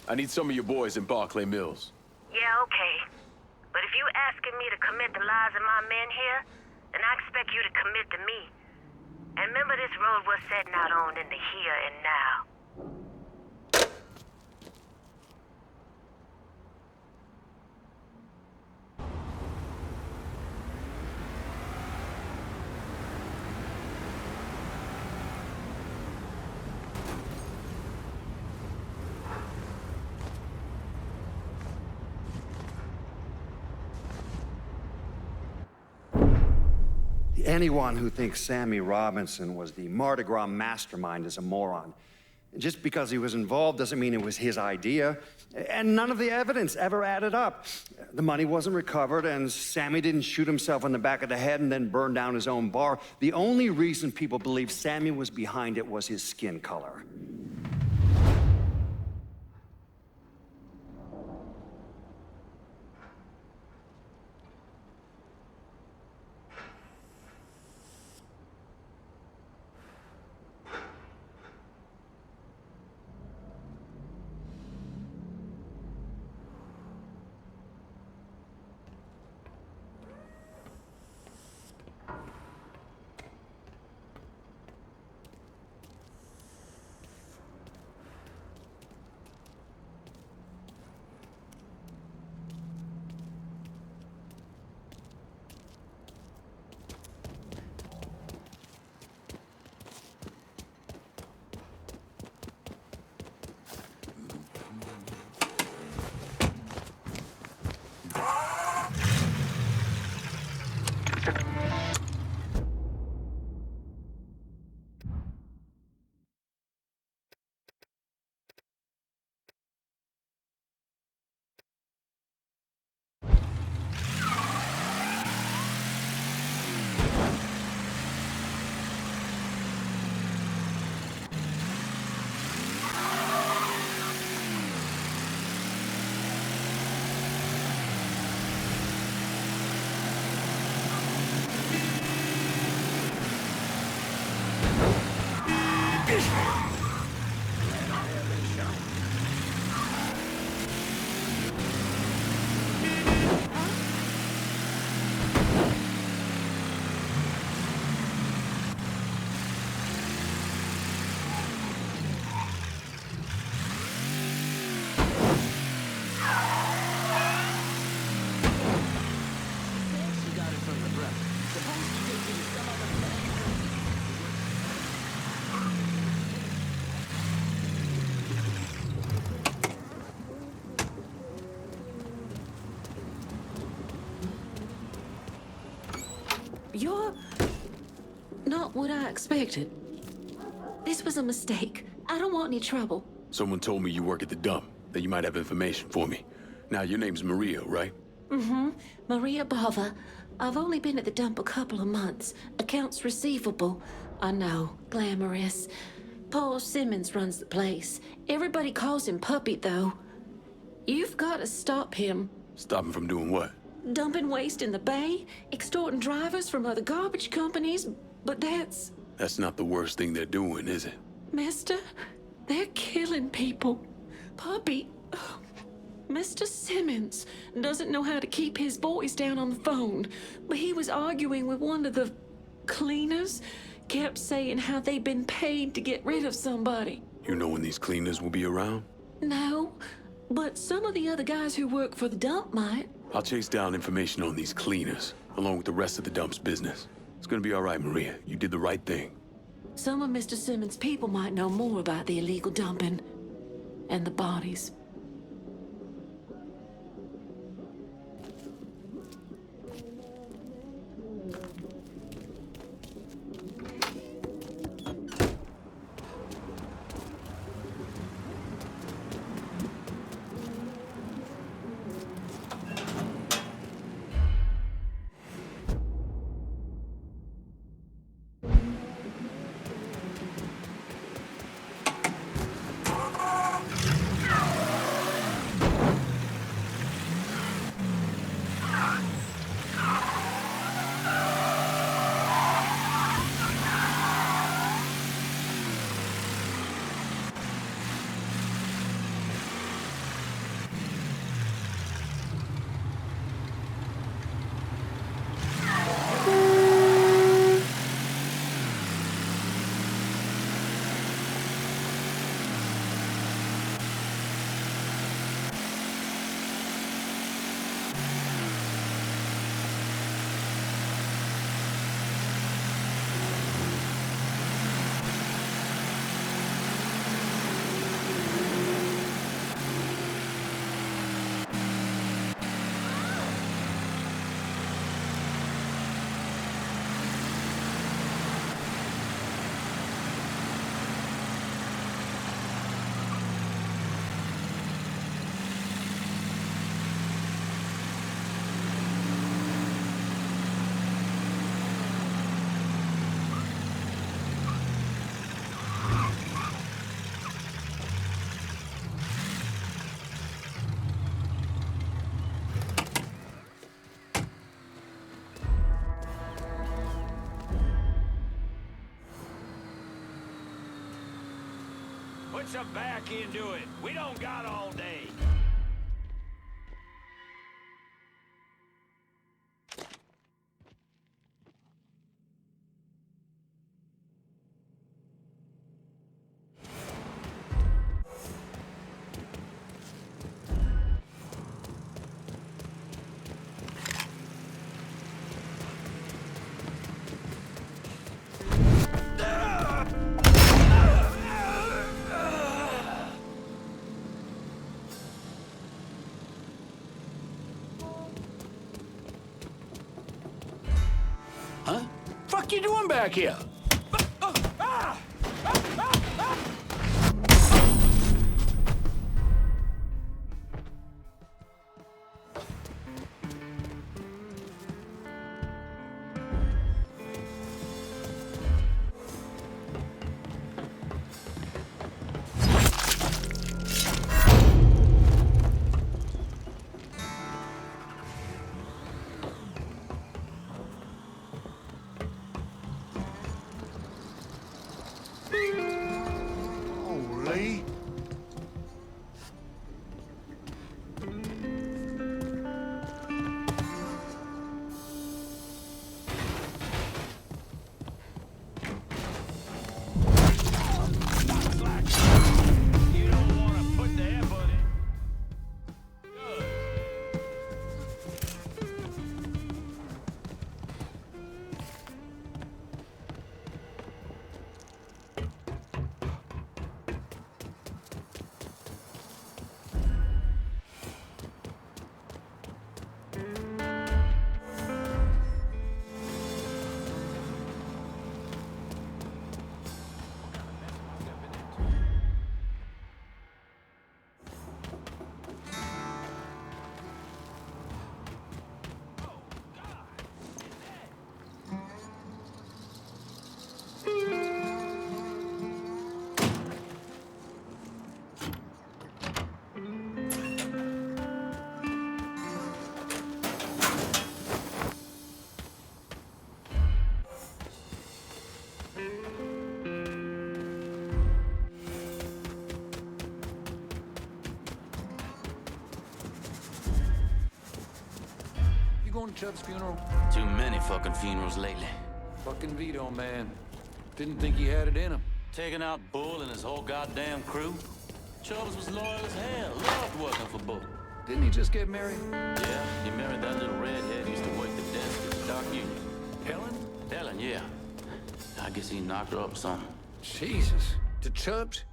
I need some of your boys in Barclay Mills. Yeah, okay. But if you asking me to commit the lives of my men here, then I expect you to commit to me. And remember this road we're setting out on in the here and now. Anyone who thinks Sammy Robinson was the Mardi Gras mastermind is a moron. Just because he was involved doesn't mean it was his idea. And none of the evidence ever added up. The money wasn't recovered, and Sammy didn't shoot himself in the back of the head and then burn down his own bar. The only reason people believe Sammy was behind it was his skin color. You're not what I expected. This was a mistake. I don't want any trouble. Someone told me you work at the dump, that you might have information for me. Now, your name's Maria, right? Mm-hmm. Maria Bava. I've only been at the dump a couple of months. Accounts receivable. I know. Glamorous. Paul Simmons runs the place. Everybody calls him Puppy, though. You've got to stop him. Stop him from doing what? Dumping waste in the bay, extorting drivers from other garbage companies, but that's... That's not the worst thing they're doing, is it? Mister, they're killing people. Puppy... Mr. Simmons doesn't know how to keep his voice down on the phone, but he was arguing with one of the cleaners, kept saying how they'd been paid to get rid of somebody. You know when these cleaners will be around? No, but some of the other guys who work for the dump might. I'll chase down information on these cleaners, along with the rest of the dump's business. It's gonna be all right, Maria. You did the right thing. Some of Mr. Simmons' people might know more about the illegal dumping and the bodies. Put some back into it. We don't got all day. Huh? Fuck you doing back here? Holy. You don't want to put the effort in. You going to Chubb's funeral? Too many fucking funerals lately. Fucking Vito, man. Didn't think he had it in him. Taking out Bull and his whole goddamn crew. Chubbs was loyal as hell. Loved working for Bull. Didn't he just get married? Yeah, he married that little redhead who used to work the desk at the Dark Union. Helen? Helen, yeah. I guess he knocked her up some. Jesus. To Chubbs?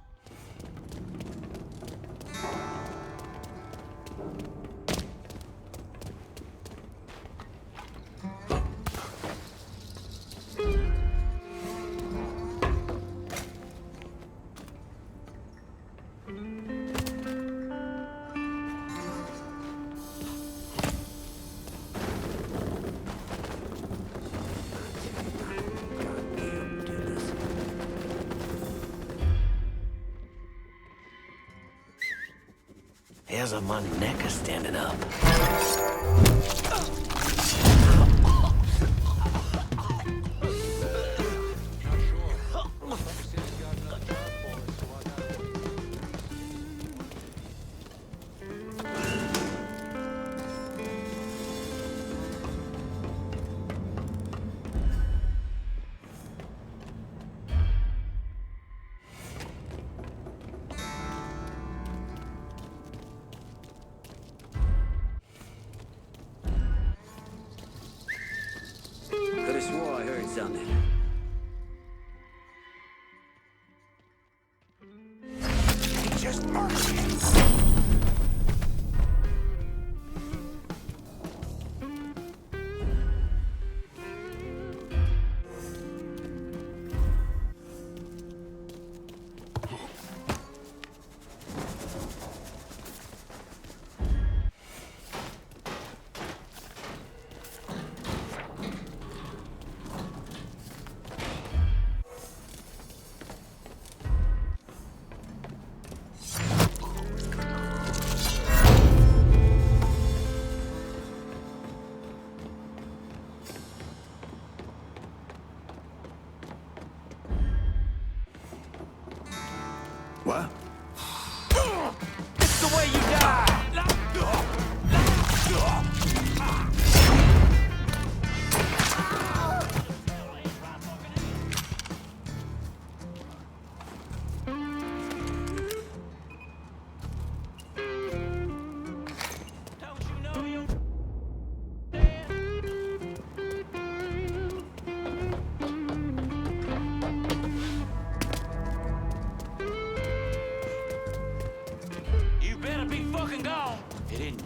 Hairs on my neck are standing up. Could've swore I heard something. He just murdered him.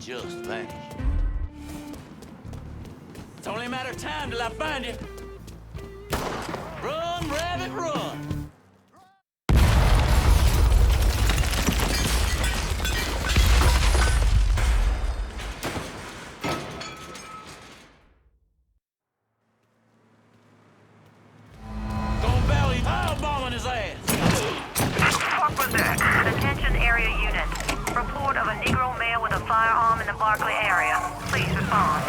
just vanished. It's only a matter of time till I find you. Run, rabbit, run! Attention area unit. Report of a Negro male with a firearm in the Barclay area. Please respond.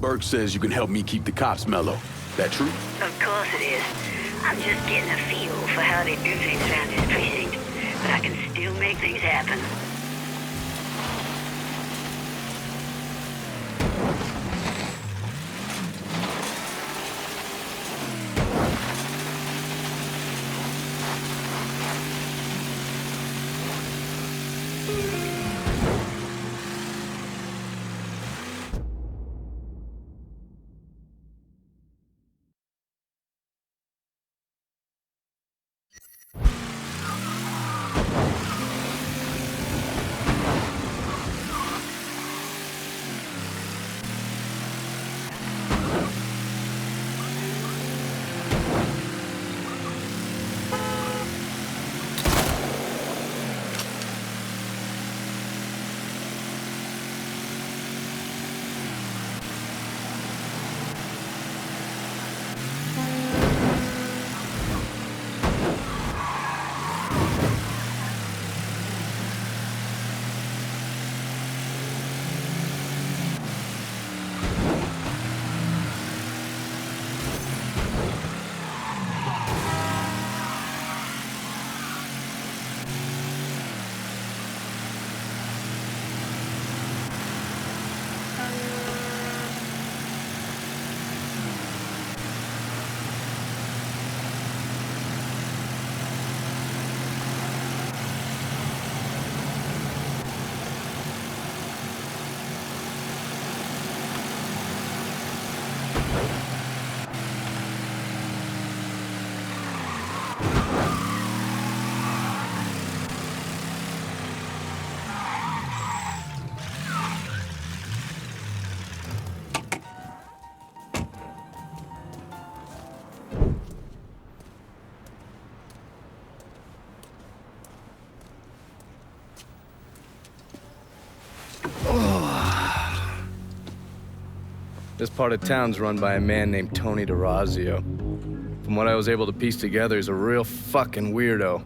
Burke says you can help me keep the cops mellow. That true? Of course it is. I'm just getting a feel for how they do things around this precinct. But I can still make things happen. This part of town's run by a man named Tony DeRazio. From what I was able to piece together, he's a real fucking weirdo.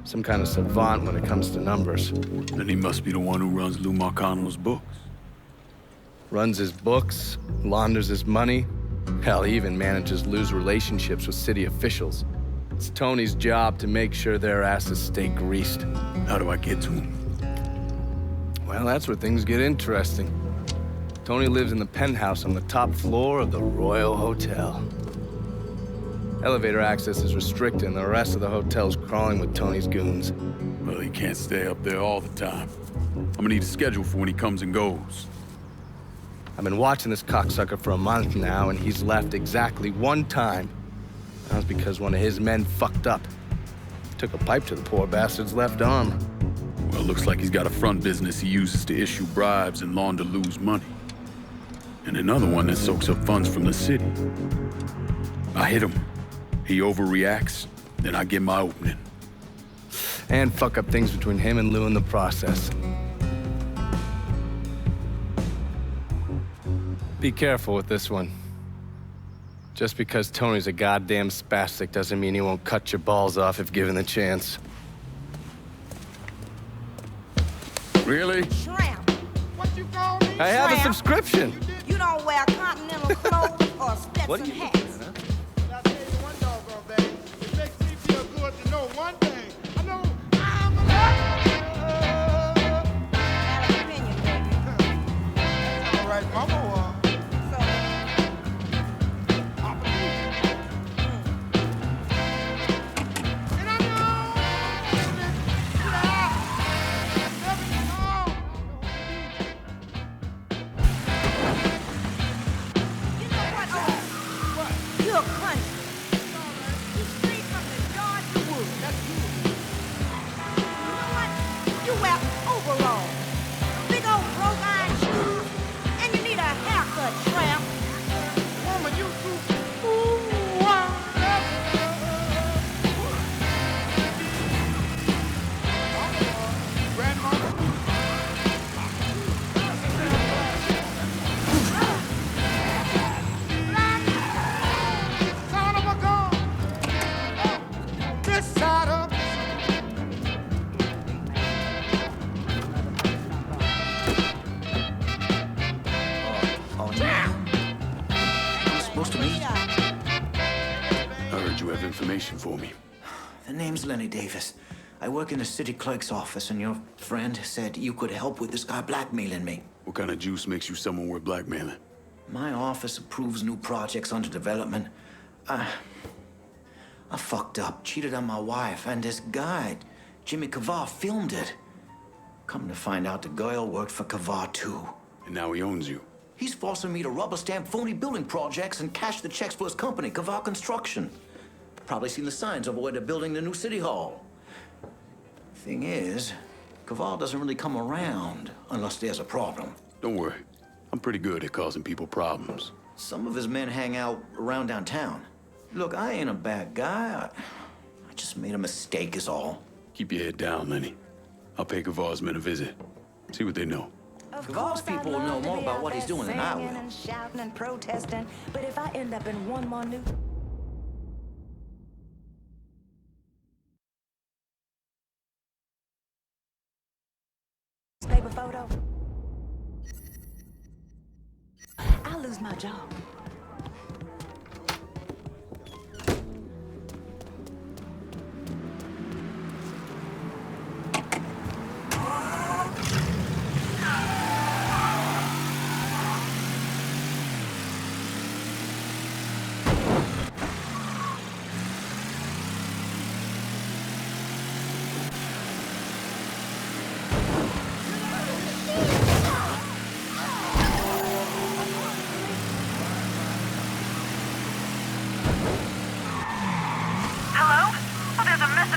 Some kind of savant when it comes to numbers. Then he must be the one who runs Lou Marcano's books. Runs his books, launders his money. Hell, he even manages Lou's relationships with city officials. It's Tony's job to make sure their asses stay greased. How do I get to him? Well, that's where things get interesting. Tony lives in the penthouse on the top floor of the Royal Hotel. Elevator access is restricted and the rest of the hotel's crawling with Tony's goons. Well, he can't stay up there all the time. I'm gonna need a schedule for when he comes and goes. I've been watching this cocksucker for a month now, and he's left exactly one time. That was because one of his men fucked up. Took a pipe to the poor bastard's left arm. Well, it looks like he's got a front business he uses to issue bribes and launder Lou's money. And another one that soaks up funds from the city. I hit him. He overreacts, then I get my opening. And fuck up things between him and Lou in the process. Be careful with this one. Just because Tony's a goddamn spastic doesn't mean he won't cut your balls off if given the chance. Really? Shrimp. What you call me? I have a subscription. You don't wear continental clothes or Stetson hats. But I tell you one doggone thing, it makes me feel good to know one thing. I know I'm alive! information for me? The name's Lenny Davis. I work in the city clerk's office, and your friend said you could help with this guy blackmailing me. What kind of juice makes you someone worth blackmailing? My office approves new projects under development. I fucked up, cheated on my wife, and this guy, Jimmy Kavar, filmed it. Come to find out, the girl worked for Kavar, too. And now he owns you. He's forcing me to rubber stamp phony building projects and cash the checks for his company, Kavar Construction. Probably seen the signs over where they're building the new city hall. Thing is, Kavar doesn't really come around unless there's a problem. Don't worry. I'm pretty good at causing people problems. Some of his men hang out around downtown. Look, I ain't a bad guy. I just made a mistake is all. Keep your head down, Lenny. I'll pay Kavar's men a visit. See what they know. Kavar's people will know more about what he's doing than I will. And shouting and protesting, but if I end up in one more new... paper photo, I'll lose my job.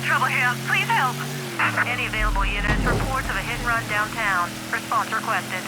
Trouble here. Please help. Any available units, reports of a hit and run downtown. Response requested.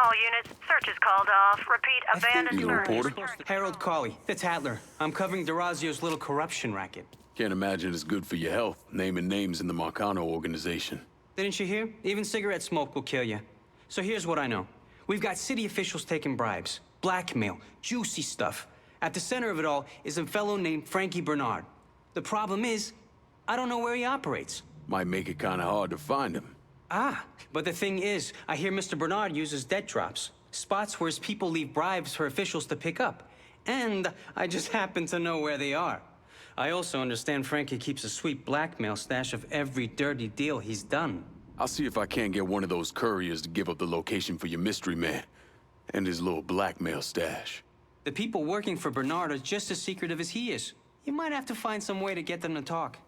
All units, search is called off. Repeat, abandoned search. Harold Cawley, the Tattler. I'm covering Durazio's little corruption racket. Can't imagine it's good for your health, naming names in the Marcano organization. Didn't you hear? Even cigarette smoke will kill you. So here's what I know. We've got city officials taking bribes, blackmail, juicy stuff. At the center of it all is a fellow named Frankie Bernard. The problem is, I don't know where he operates. Might make it kind of hard to find him. Ah, but the thing is, I hear Mr. Bernard uses debt drops. Spots where his people leave bribes for officials to pick up. And I just happen to know where they are. I also understand Frankie keeps a sweet blackmail stash of every dirty deal he's done. I'll see if I can't get one of those couriers to give up the location for your mystery man and his little blackmail stash. The people working for Bernard are just as secretive as he is. You might have to find some way to get them to talk.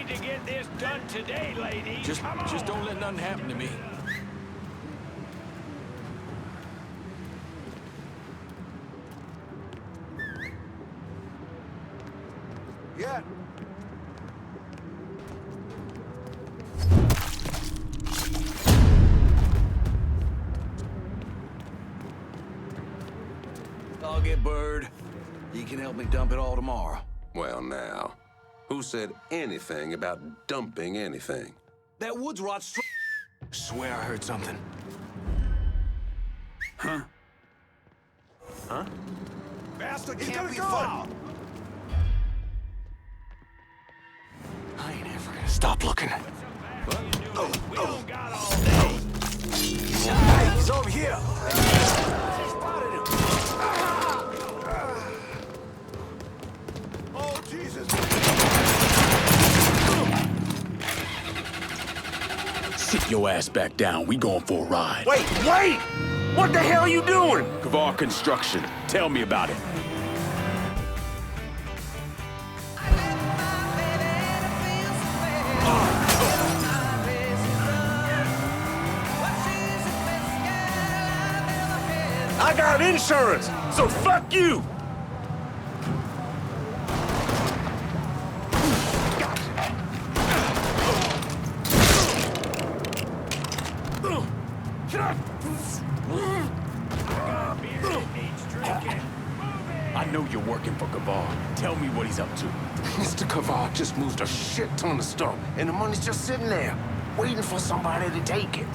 need to get this done today, lady. Just don't let nothing happen to me. Yeah. I'll get Bird. He can help me dump it all tomorrow. Well, now, who said anything about dumping anything? That woods rot Swear I heard something. Huh? Huh? Bastard He's can't gonna be go. far. I ain't ever gonna stop looking. We don't got all day. Hey, he's over here. Spotted him. Oh, Jesus. Sit your ass back down. We going for a ride. Wait! What the hell are you doing? Kavar Construction. Tell me about it. I got insurance, so fuck you! I know you're working for Kavar. Tell me what he's up to. Mr. Kavar just moved a shit ton of stuff, and the money's just sitting there, waiting for somebody to take it.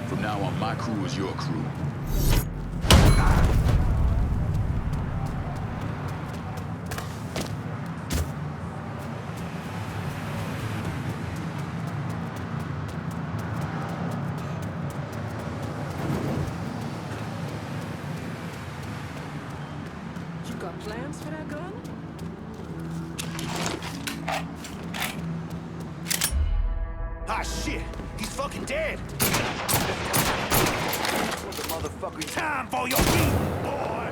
From now on, my crew is your crew. You got plans for that gun? Ah, shit! He's fucking dead! What the motherfucker? Time for your beat, boy!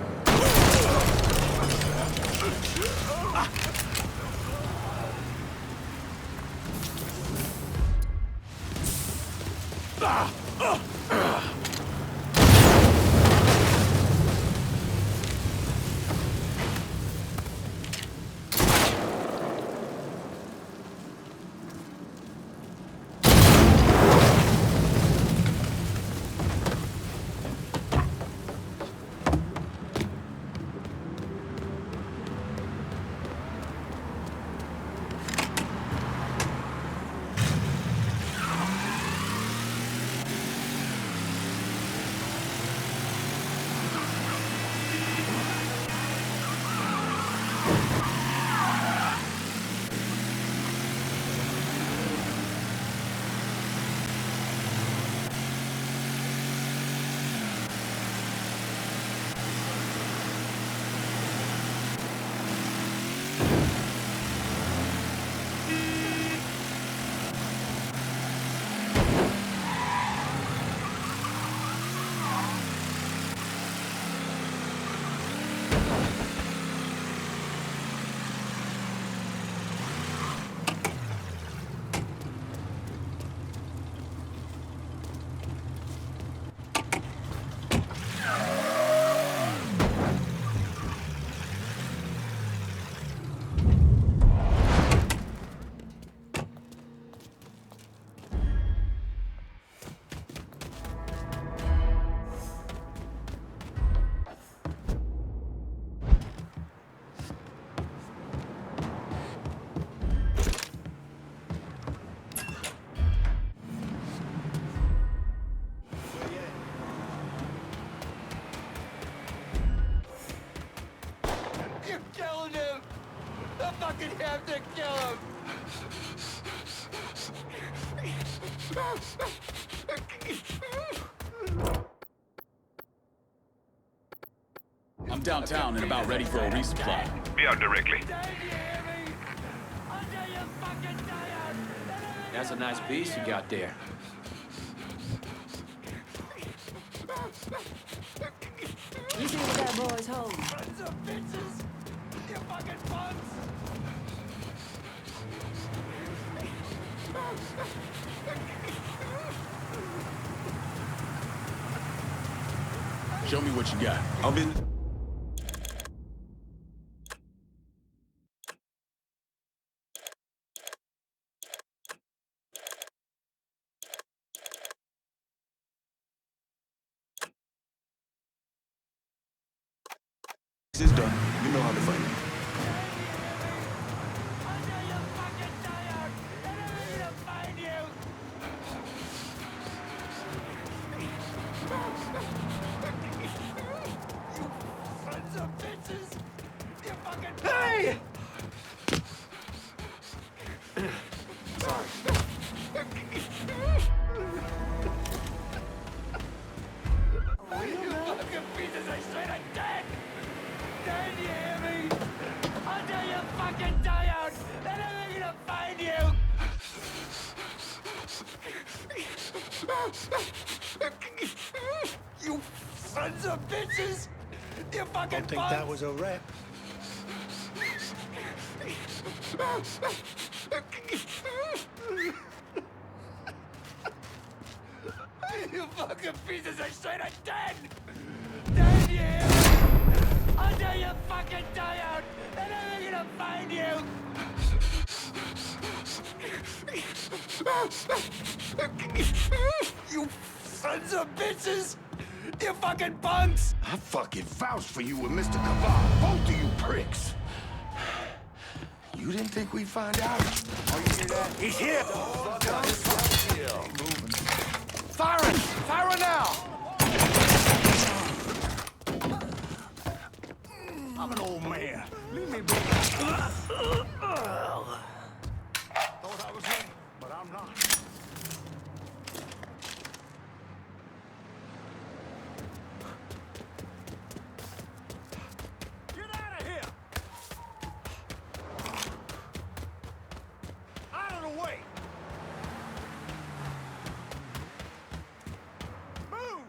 You're killing him! I fucking have to kill him! I'm downtown and about ready for a resupply. Be out directly. That's a nice piece you got there. You see what that boy's home? Sons of bitches! You fucking punks! Show me what you got. I'll be... This is done. You know how to find me. Hey! Fucking pieces, I said I'm dead! Dead, you hear me? Until you fucking die out, and I'm gonna find you! You sons of bitches! You fucking Don't think that was a rap. You fucking pieces, I said I'm dead! Dead, you hear me? Until you fucking die out, and I'm gonna find you! You sons of bitches! You fucking punks! I fucking vouched for you with Mr. Kaval, both of you pricks. You didn't think we'd find out? Oh, you hear that? He's here! Firing! Firing now! I'm an old man. Leave me be. Thought I was ready, but I'm not. Get out of here! Out of the way! Move!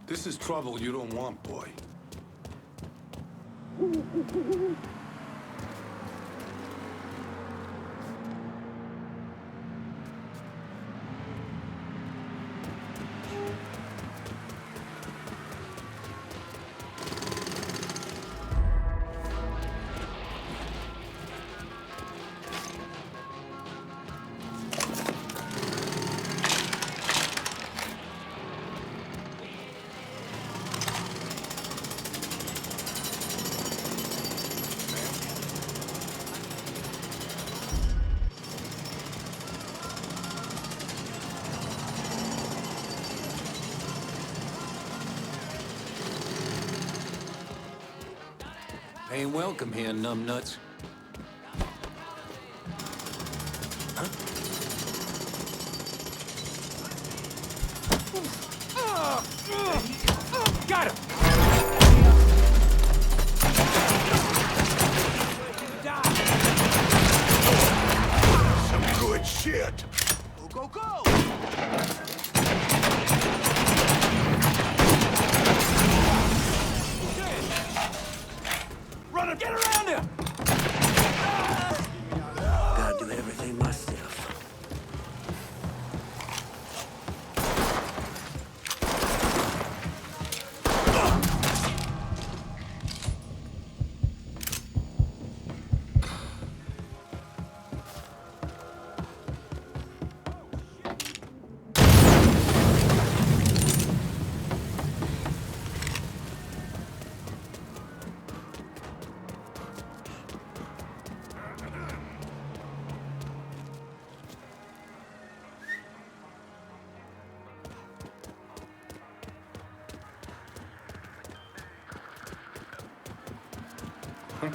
This is trouble you don't want, boy. Ain't welcome here, numbnuts. What?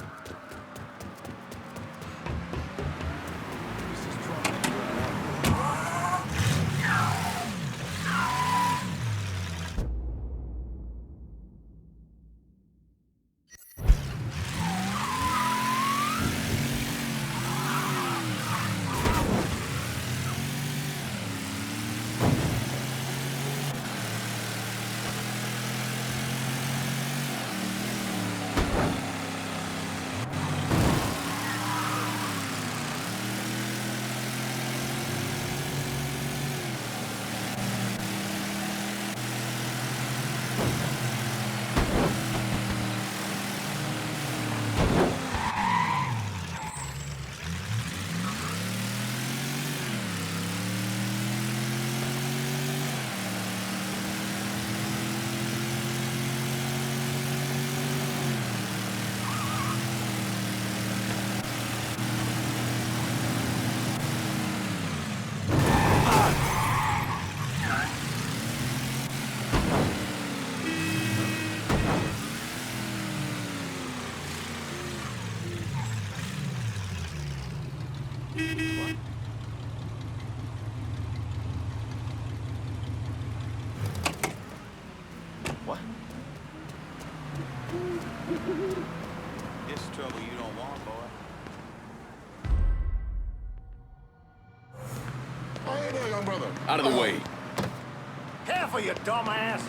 This trouble you don't want, boy. Oh, hey there, young brother. Out of the way. Careful, you dumbass!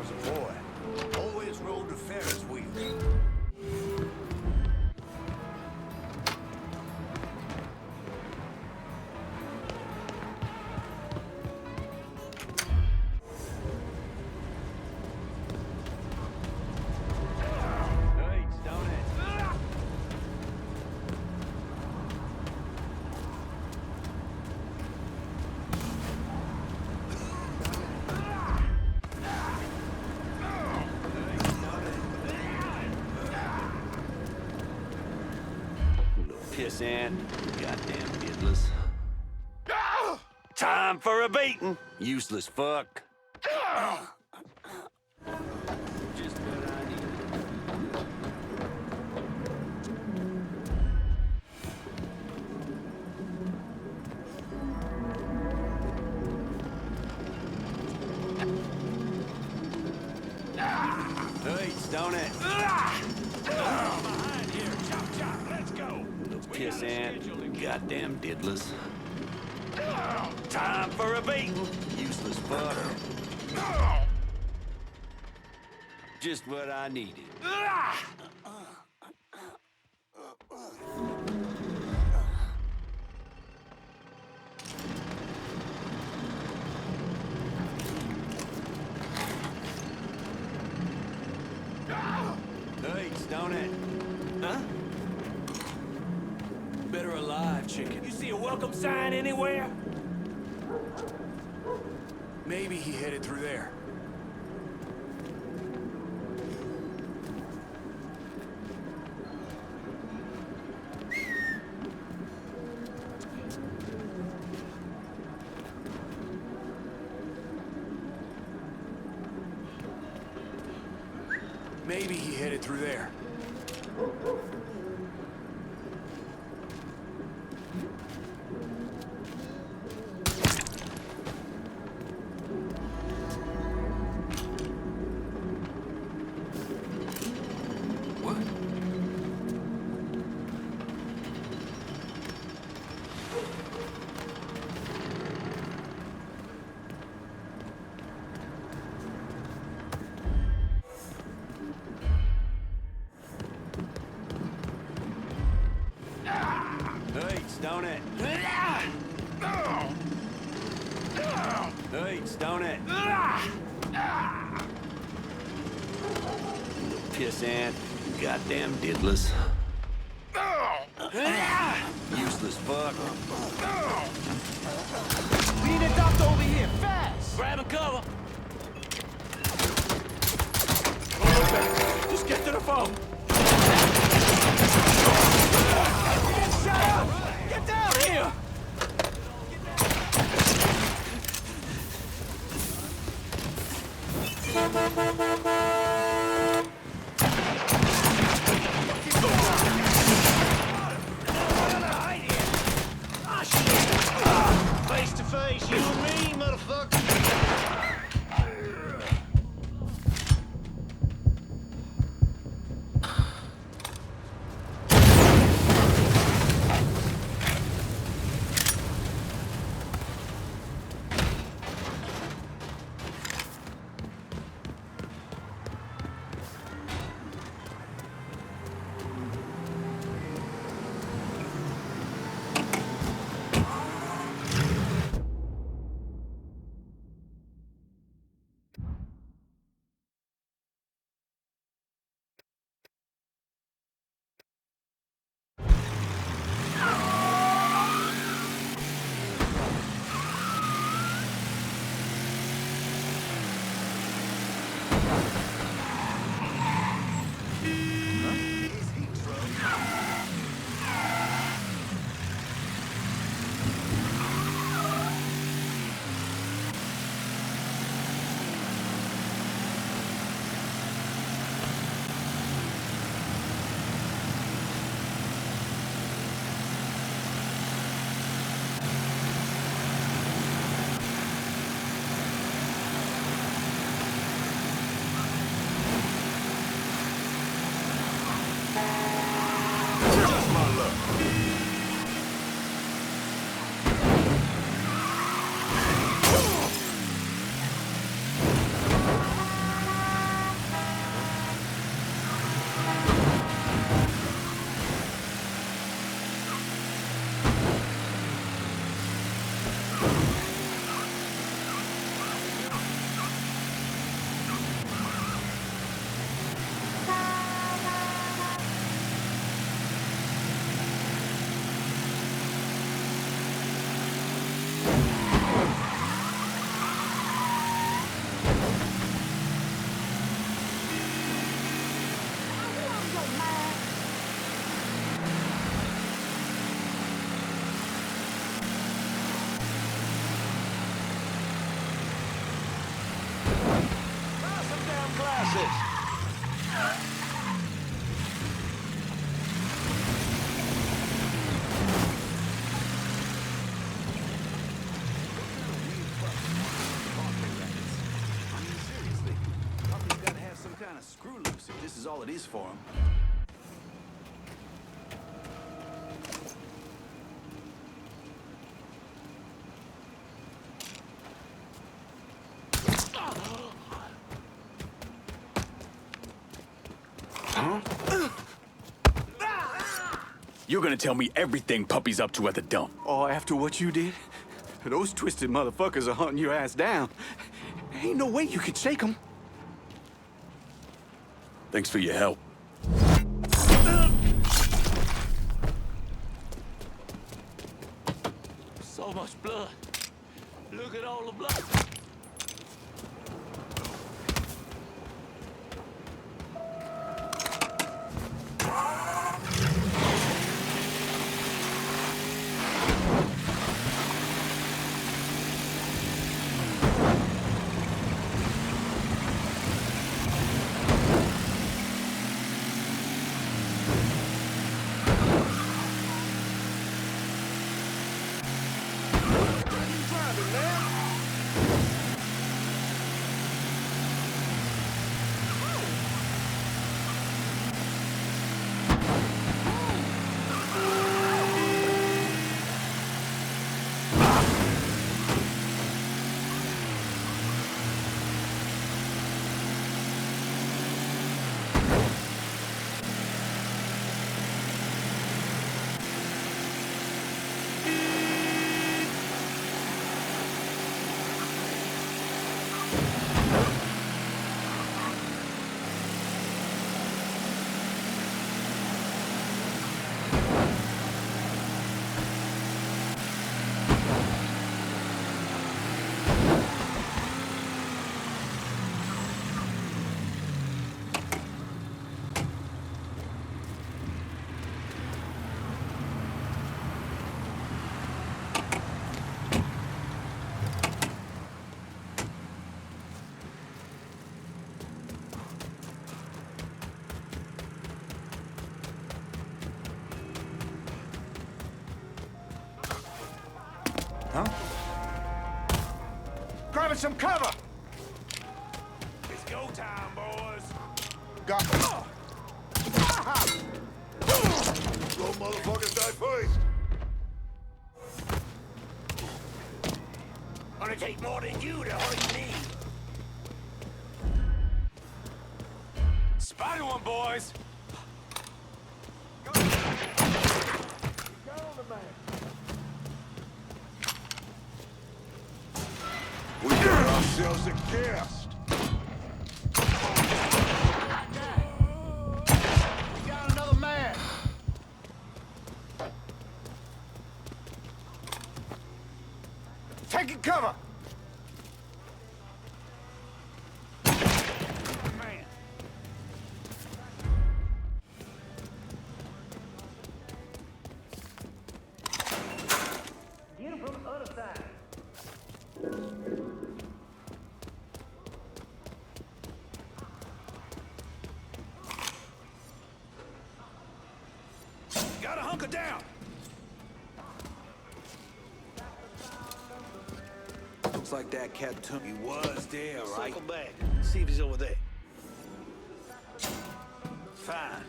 was a boy, always rode the Ferris wheel. Piss ant. Goddamn diddlers. Time for a beating, useless fuck. Just what I need. Hurts, don't it? Behind here, chop chop, let's go. Piss ant. Goddamn diddlers. Time for a beating, useless fuck. Just what I needed. Hurts, don't it? Huh? Better alive, chicken. You see a welcome sign anywhere? Maybe he headed through there. Maybe he headed through there. Hurts, don't it? Hurts, don't it? Piss ant. Goddamn diddlers. Useless fuck. We need a doctor over here, fast! Grab and cover. Just get to the phone. Shut up! Get down here! Face to face, you and me, motherfucker. this. I mean, seriously, Puppy's gotta have some kind of screw loose if this is all it is for him. You're gonna tell me everything Puppy's up to at the dump. Oh, after what you did? Those twisted motherfuckers are hunting your ass down. Ain't no way you could shake them. Thanks for your help. So much blood. Look at all the blood. Huh? Grabbing some cover! It's go time, boys. Got Those motherfuckers die first. Gonna take more than you to hurt me. Spotted one, boys. We got ourselves a guest. We got another man! Taking cover! Man. Get him from the other side. Gotta hunker down. Looks like that cat took. He was there, right? Circle back. See if he's over there. Fine.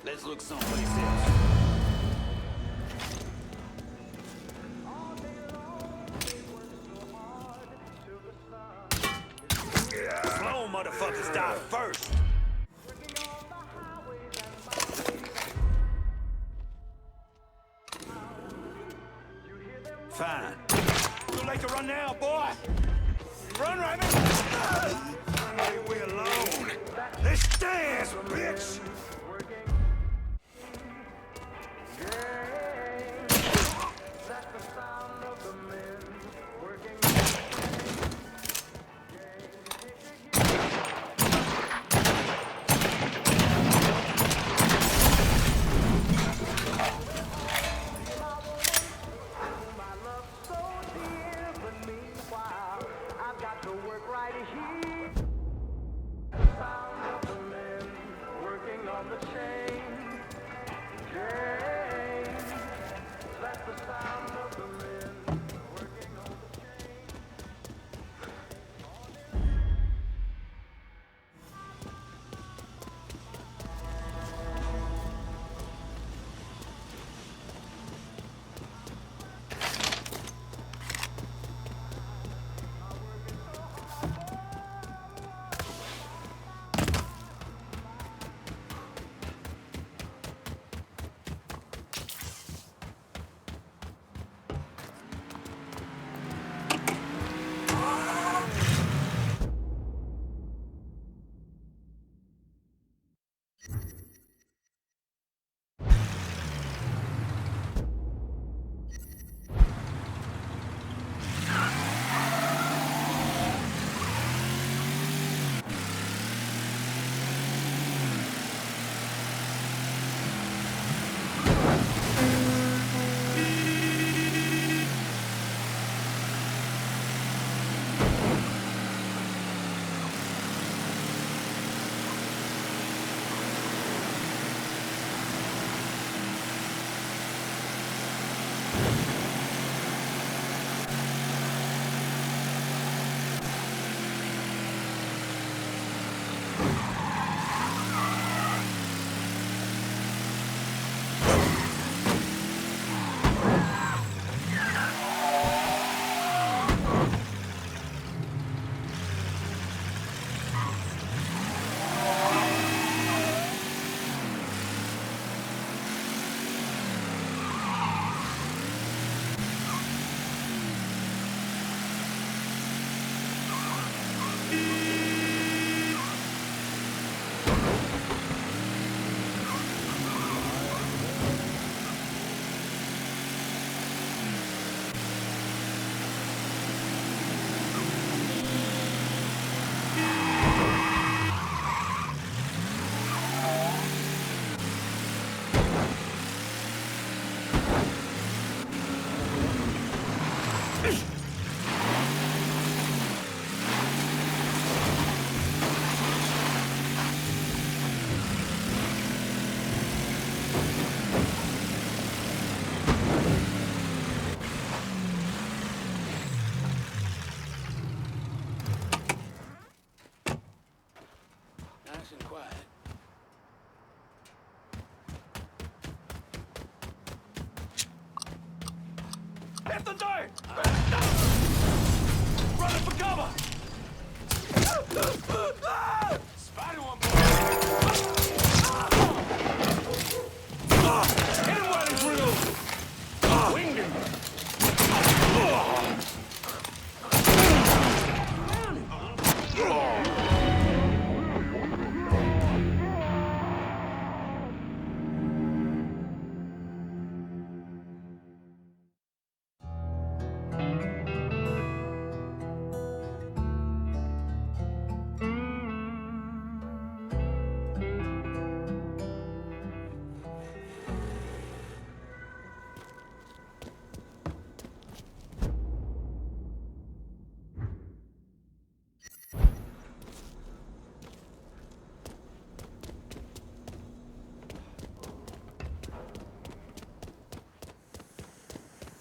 Let's look someplace else. Slow motherfuckers die first. Fine. Too late to run now, boy. Run, Raven. Leave we alone. Let's dance, bitch. I've got to work right here. Sound of Nice and quiet. Hit the dirt! Running for cover! Spider one more! Hit him while he's real! Winged him!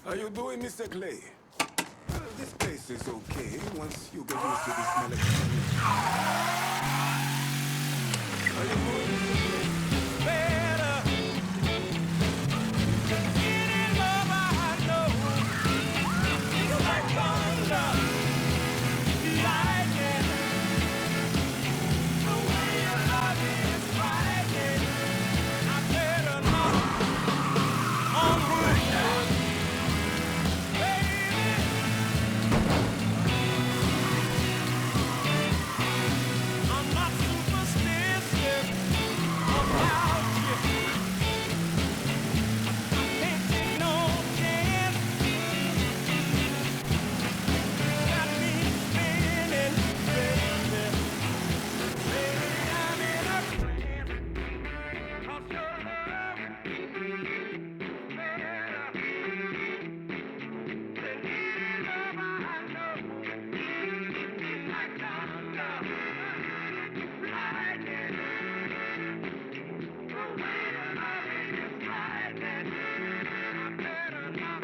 How you doing, Mr. Clay? Well, this place is okay once you get used to the smell of it. How you doing, Mr. Clay? Better get in love, I know. Feel like thunder, lightning. The way you love me is frightening. I better not on right now, baby. I'm not superstitious about you. I can't take no chance. Got me spinning, baby. Baby, I'm in a trance. 'Cause your love is better than any love I know. Like thunder, lightning. The way you love me is frightening. I better not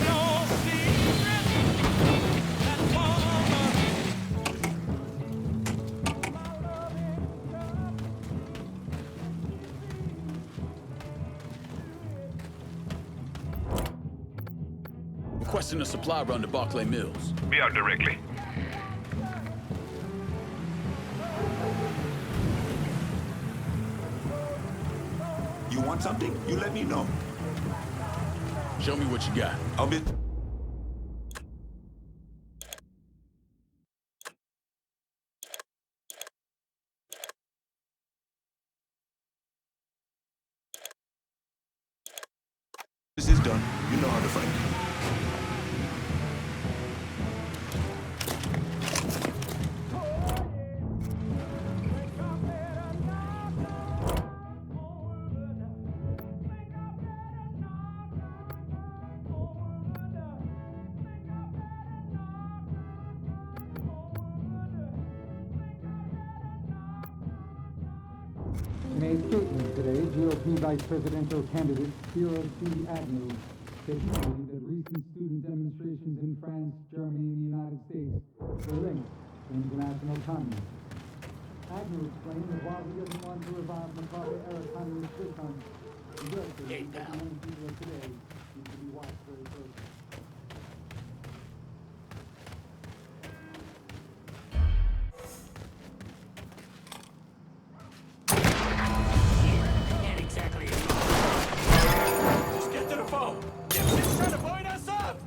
no secret that woman. Requesting a supply run to Barclay Mills. Be out directly. You want something? You let me know. Show me what you got. I'll be... This is done. You know how to find me. GOP vice presidential candidate Cyril C. Agnew stated that recent student demonstrations in France, Germany, and the United States were linked to international communism. Agnew explained that while he doesn't want to revive McCarthy-era communist systems, he does believe that the young people of today need to be watched very closely. Just get to the phone. Dipshit's trying to point us up.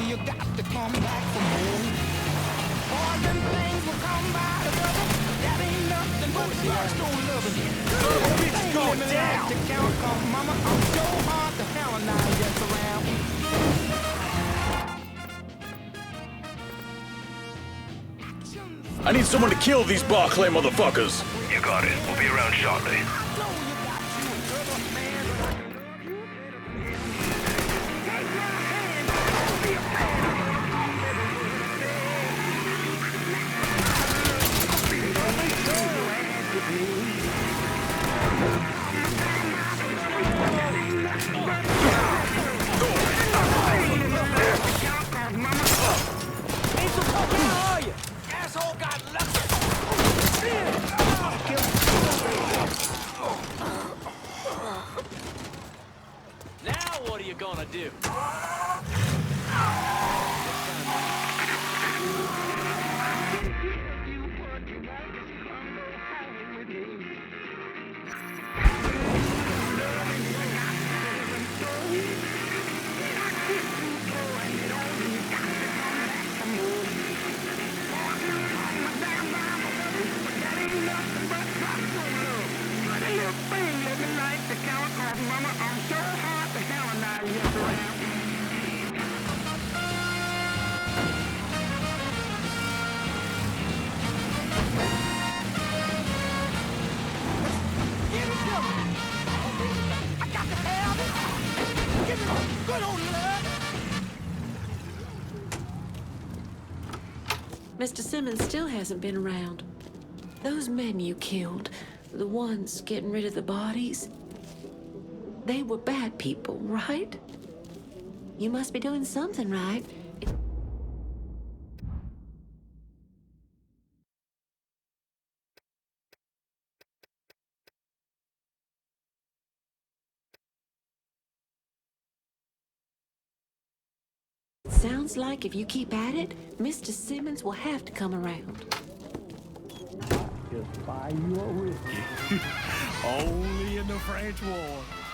You got to come back for more. All them things will come by the double. That ain't nothing but drugs don't love it. Bitch, go down. To count, cause mama, I'm so hard to hell and I just around. I need someone to kill these Barclay motherfuckers. You got it. We'll be around shortly. Now what are you gonna do? Mr. Simmons still hasn't been around. Those men you killed, the ones getting rid of the bodies, they were bad people, right? You must be doing something right. It sounds like if you keep at it, Mr. Simmons will have to come around. Just buy you a whiskey. Only in the French War.